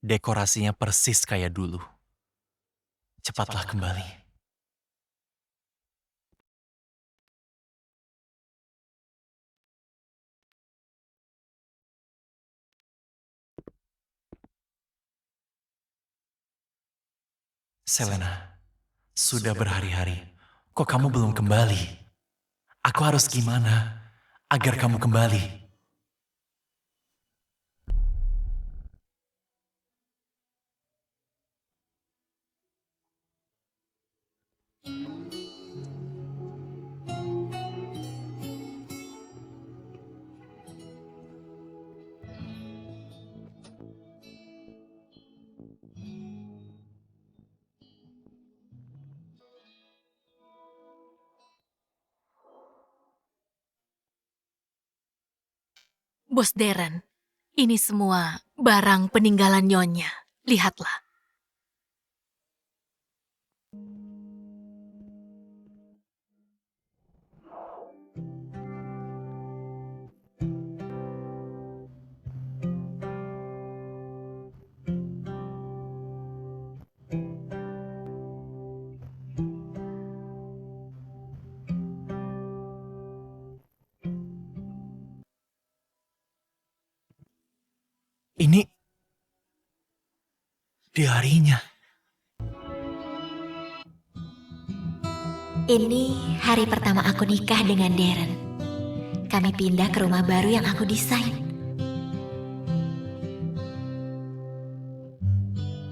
S3: Dekorasinya persis kayak dulu. Cepatlah kembali. Selena, sudah berhari-hari. Kok kamu belum kembali? Aku harus gimana agar kamu kembali?
S8: Bos Darren, ini semua barang peninggalan Nyonya. Lihatlah.
S3: Ini diarinya.
S4: Ini hari pertama aku nikah dengan Darren. Kami pindah ke rumah baru yang aku desain.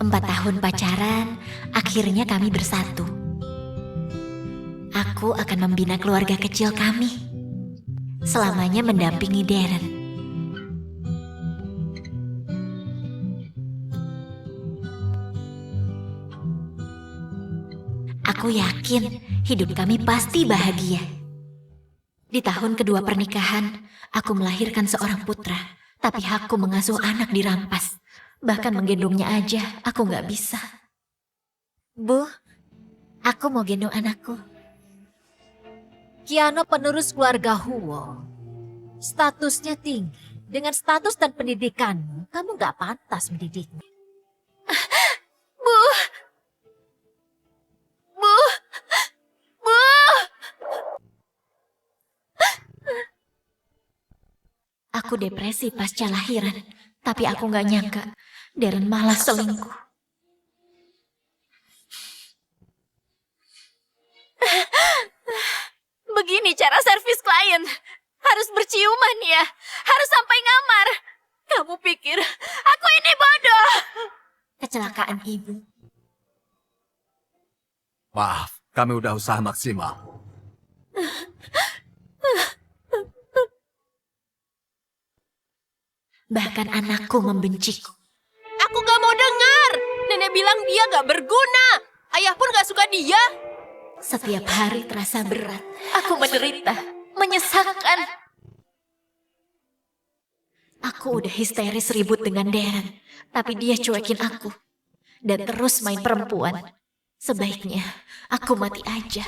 S4: 4 tahun pacaran, akhirnya kami bersatu. Aku akan membina keluarga kecil kami. Selamanya mendampingi Darren. Aku yakin hidup kami pasti bahagia. Di tahun kedua pernikahan, aku melahirkan seorang putra, tapi hakku mengasuh anak dirampas. Bahkan menggendongnya aja, aku nggak bisa. Bu, aku mau gendong anakku.
S1: Kiano penerus keluarga Huo. Statusnya tinggi. Dengan status dan pendidikanmu, kamu gak pantas mendidiknya.
S8: Bu!
S4: Aku depresi pasca lahiran, tapi aku nggak nyangka Darren malah selingkuh.
S8: Begini cara servis klien. Harus berciuman ya. Harus sampai ngamar. Kamu pikir aku ini bodoh?
S4: Kecelakaan ibu.
S5: Maaf, kami udah usaha maksimal.
S4: Bahkan anakku membenciku.
S7: Aku gak mau dengar. Nenek bilang dia gak berguna. Ayah pun gak suka dia.
S4: Setiap hari terasa berat.
S8: Aku menderita. Menyesalkan.
S4: Aku udah histeris ribut dengan Darren, tapi dia cuekin aku. Dan terus main perempuan. Sebaiknya aku mati aja.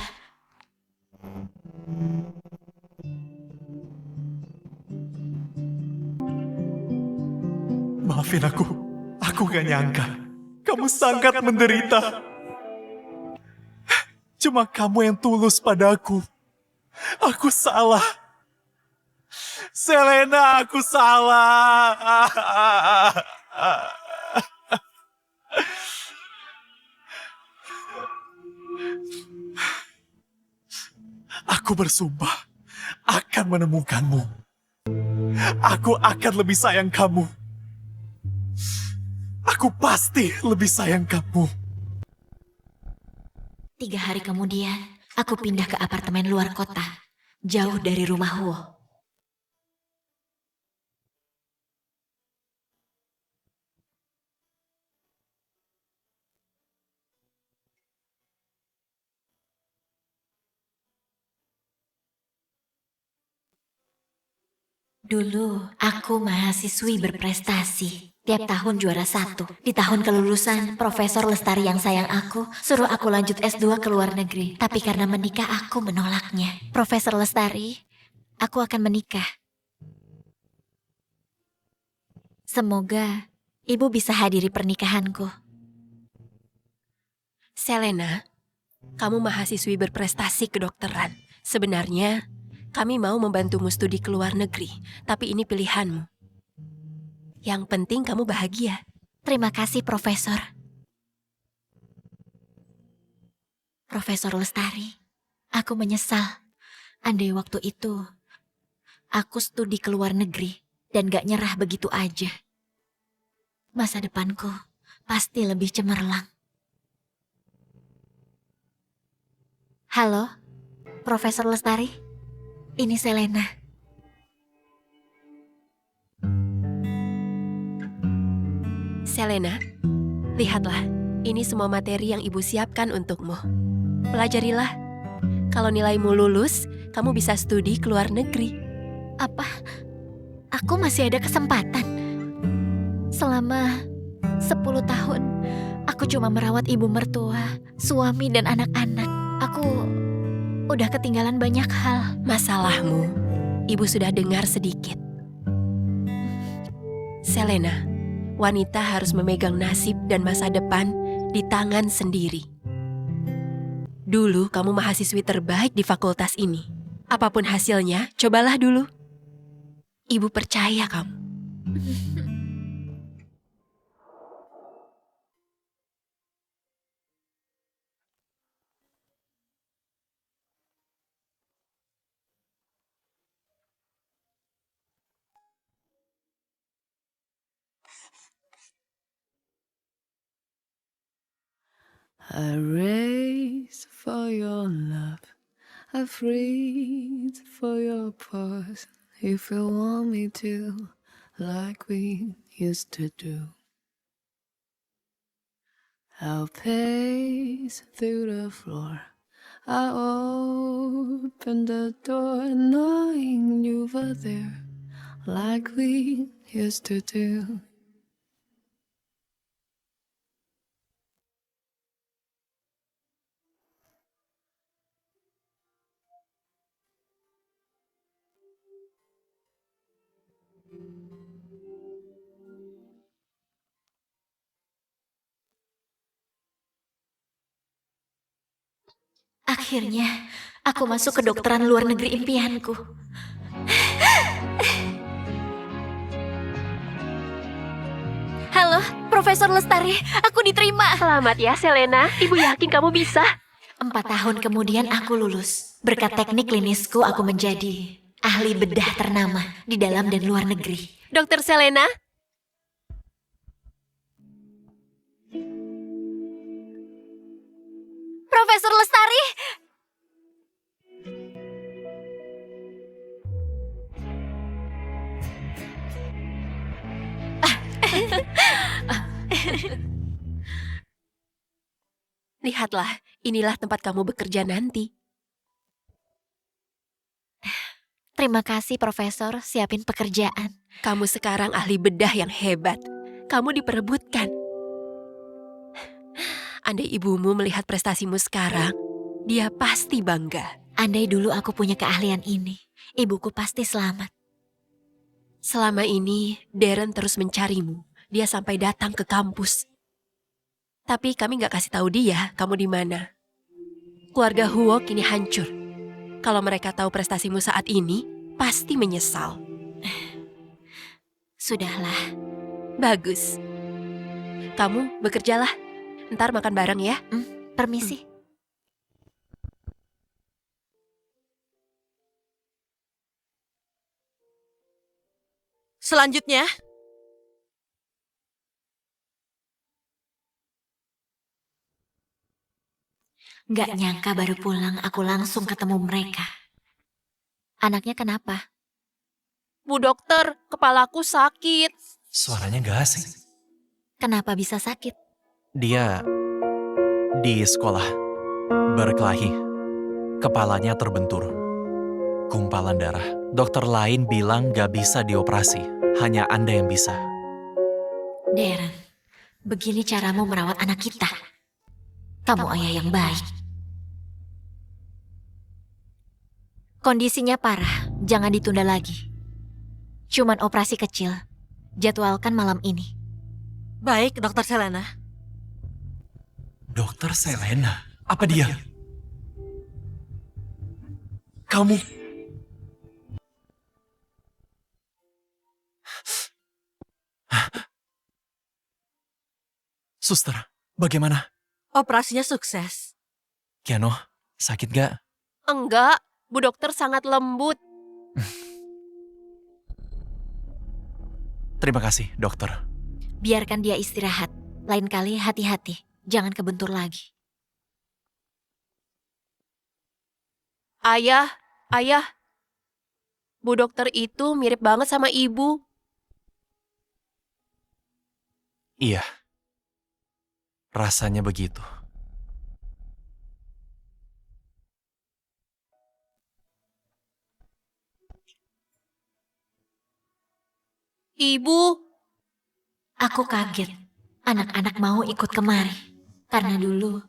S3: Maafin aku gak nyangka. Kamu sangat menderita. Cuma kamu yang tulus padaku. Aku salah. Selena, aku salah. Aku bersumpah akan menemukanmu. Aku akan lebih sayang kamu. Aku pasti lebih sayang kamu.
S4: 3 hari kemudian, aku pindah ke apartemen luar kota, jauh dari rumah Huo. Dulu, aku mahasiswi berprestasi. Tiap tahun juara 1. Di tahun kelulusan, Profesor Lestari yang sayang aku suruh aku lanjut S2 ke luar negeri. Tapi karena menikah, aku menolaknya. Profesor Lestari, aku akan menikah. Semoga ibu bisa hadiri pernikahanku.
S7: Selena, kamu mahasiswi berprestasi kedokteran. Sebenarnya, kami mau membantumu studi ke luar negeri, tapi ini pilihanmu. Yang penting kamu bahagia.
S4: Terima kasih, Profesor. Profesor Lestari, aku menyesal. Andai waktu itu, aku studi ke luar negeri dan gak nyerah begitu aja. Masa depanku pasti lebih cemerlang. Halo, Profesor Lestari. Ini Selena.
S7: Selena, lihatlah. Ini semua materi yang ibu siapkan untukmu. Pelajarilah. Kalau nilaimu lulus, kamu bisa studi ke luar negeri.
S4: Apa? Aku masih ada kesempatan. Selama 10 tahun, aku cuma merawat ibu mertua, suami, dan anak-anak. Aku udah ketinggalan banyak hal.
S7: Masalahmu, ibu sudah dengar sedikit. Selena, wanita harus memegang nasib dan masa depan di tangan sendiri. Dulu kamu mahasiswi terbaik di fakultas ini. Apapun hasilnya, cobalah dulu. Ibu percaya kamu.
S9: I race for your love, I freeze for your pulse. If you want me to, like we used to do. I'll pace through the floor. I open the door, knowing you were there, like we used to do.
S4: Akhirnya, aku masuk ke kedokteran luar negeri impianku. Halo, Profesor Lestari, aku diterima.
S7: Selamat ya, Selena. Ibu yakin kamu bisa.
S4: 4 tahun kemudian aku lulus. Berkat teknik klinisku, aku menjadi ahli bedah ternama di dalam dan luar negeri.
S7: Dokter Selena,
S8: Profesor Lestari!
S7: lihatlah. Inilah tempat kamu bekerja nanti.
S4: Terima kasih, Profesor. Siapin pekerjaan.
S7: Kamu sekarang ahli bedah yang hebat. Kamu diperebutkan. Andai ibumu melihat prestasimu sekarang, dia pasti bangga.
S4: Andai dulu aku punya keahlian ini, ibuku pasti selamat.
S7: Selama ini, Darren terus mencarimu. Dia sampai datang ke kampus. Tapi kami gak kasih tahu dia kamu di mana. Keluarga Huo kini hancur. Kalau mereka tahu prestasimu saat ini, pasti menyesal.
S4: Sudahlah.
S7: Bagus. Kamu bekerjalah. Ntar makan bareng ya.
S4: Permisi.
S6: Selanjutnya,
S4: Gak nyangka baru pulang aku langsung ketemu mereka. Anaknya kenapa?
S8: Bu dokter, kepalaku sakit.
S3: Suaranya gak asing.
S4: Kenapa bisa sakit?
S3: Dia di sekolah berkelahi. Kepalanya terbentur. Gumpalan darah. Dokter lain bilang gak bisa dioperasi. Hanya Anda yang bisa.
S4: Darren, begini caramu merawat anak kita. Kamu ayah yang baik. Kondisinya parah, jangan ditunda lagi. Cuman operasi kecil. Jadwalkan malam ini.
S6: Baik, Dokter Selena.
S3: Dokter Selena? Apa dia? Kamu... Suster, bagaimana?
S6: Operasinya sukses.
S3: Kiano, sakit gak?
S7: Enggak, Bu Dokter sangat lembut.
S3: Terima kasih, dokter.
S4: Biarkan dia istirahat. Lain kali hati-hati. Jangan kebentur lagi.
S7: Ayah. Bu Dokter itu mirip banget sama Ibu.
S3: Iya. Rasanya begitu.
S7: Ibu,
S4: Aku kaget. Anak-anak mau ikut kemari. Karena dulu,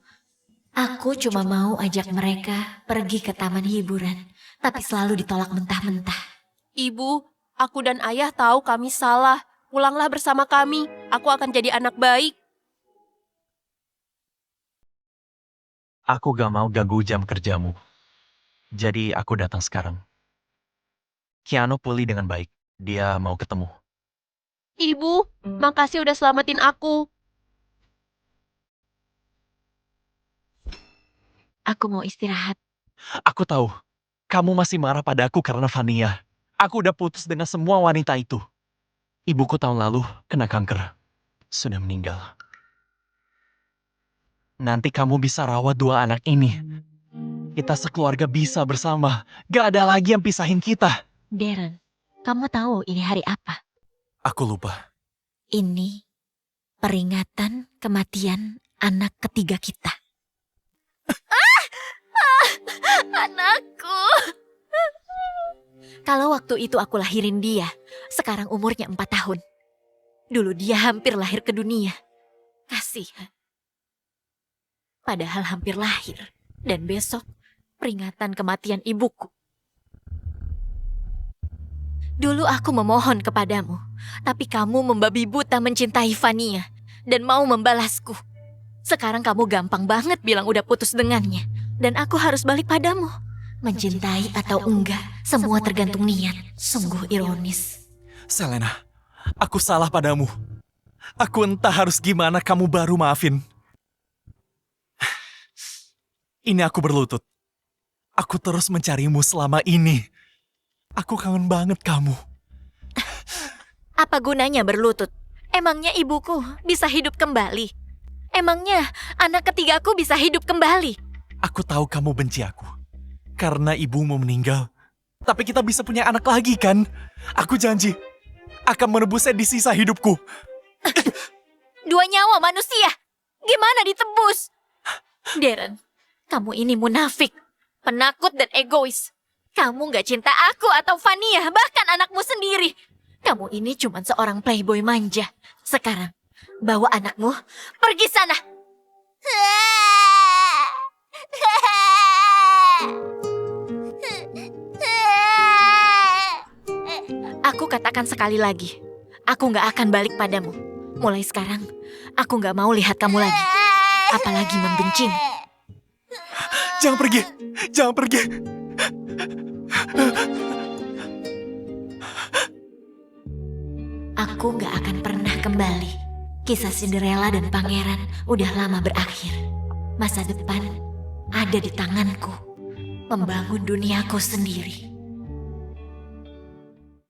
S4: aku cuma mau ajak mereka pergi ke taman hiburan. Tapi selalu ditolak mentah-mentah.
S7: Ibu, aku dan Ayah tahu kami salah. Pulanglah bersama kami. Aku akan jadi anak baik.
S3: Aku gak mau ganggu jam kerjamu. Jadi aku datang sekarang. Kiano pulih dengan baik. Dia mau ketemu.
S7: Ibu, makasih udah selamatin aku.
S4: Aku mau istirahat.
S3: Aku tahu, kamu masih marah pada aku karena Vania. Aku udah putus dengan semua wanita itu. Ibuku tahun lalu kena kanker. Sudah meninggal. Nanti kamu bisa rawat 2 anak ini. Kita sekeluarga bisa bersama. Gak ada lagi yang pisahin kita.
S4: Darren, kamu tahu ini hari apa?
S3: Aku lupa.
S4: Ini peringatan kematian anak ketiga kita.
S8: Anakku.
S4: Kalau waktu itu aku lahirin dia, sekarang umurnya 4 tahun. Dulu dia hampir lahir ke dunia. Kasihan. Padahal hampir lahir. Dan besok peringatan kematian ibuku. Dulu aku memohon kepadamu, tapi kamu membabi buta mencintai Vania dan mau membalasku. Sekarang kamu gampang banget bilang udah putus dengannya. Dan aku harus balik padamu. Mencintai atau enggak, semua tergantung niat. Sungguh ironis.
S3: Selena, aku salah padamu. Aku entah harus gimana kamu baru maafin. Ini aku berlutut. Aku terus mencarimu selama ini. Aku kangen banget kamu.
S4: Apa gunanya berlutut? Emangnya ibuku bisa hidup kembali? Emangnya anak ketigaku bisa hidup kembali?
S3: Aku tahu kamu benci aku. Karena ibumu meninggal. Tapi kita bisa punya anak lagi kan? Aku janji. Akan menebusnya di sisa hidupku.
S4: 2 nyawa manusia. Gimana ditebus? Darren, kamu ini munafik. Penakut dan egois. Kamu gak cinta aku atau Vania, bahkan anakmu sendiri. Kamu ini cuma seorang playboy manja. Sekarang, bawa anakmu pergi sana. Aku katakan sekali lagi, aku gak akan balik padamu. Mulai sekarang, aku gak mau lihat kamu lagi. Apalagi membencimu.
S3: Jangan pergi. Jangan pergi.
S4: Aku gak akan pernah kembali. Kisah Cinderella dan pangeran udah lama berakhir. Masa depan ada di tanganku. Membangun duniaku sendiri.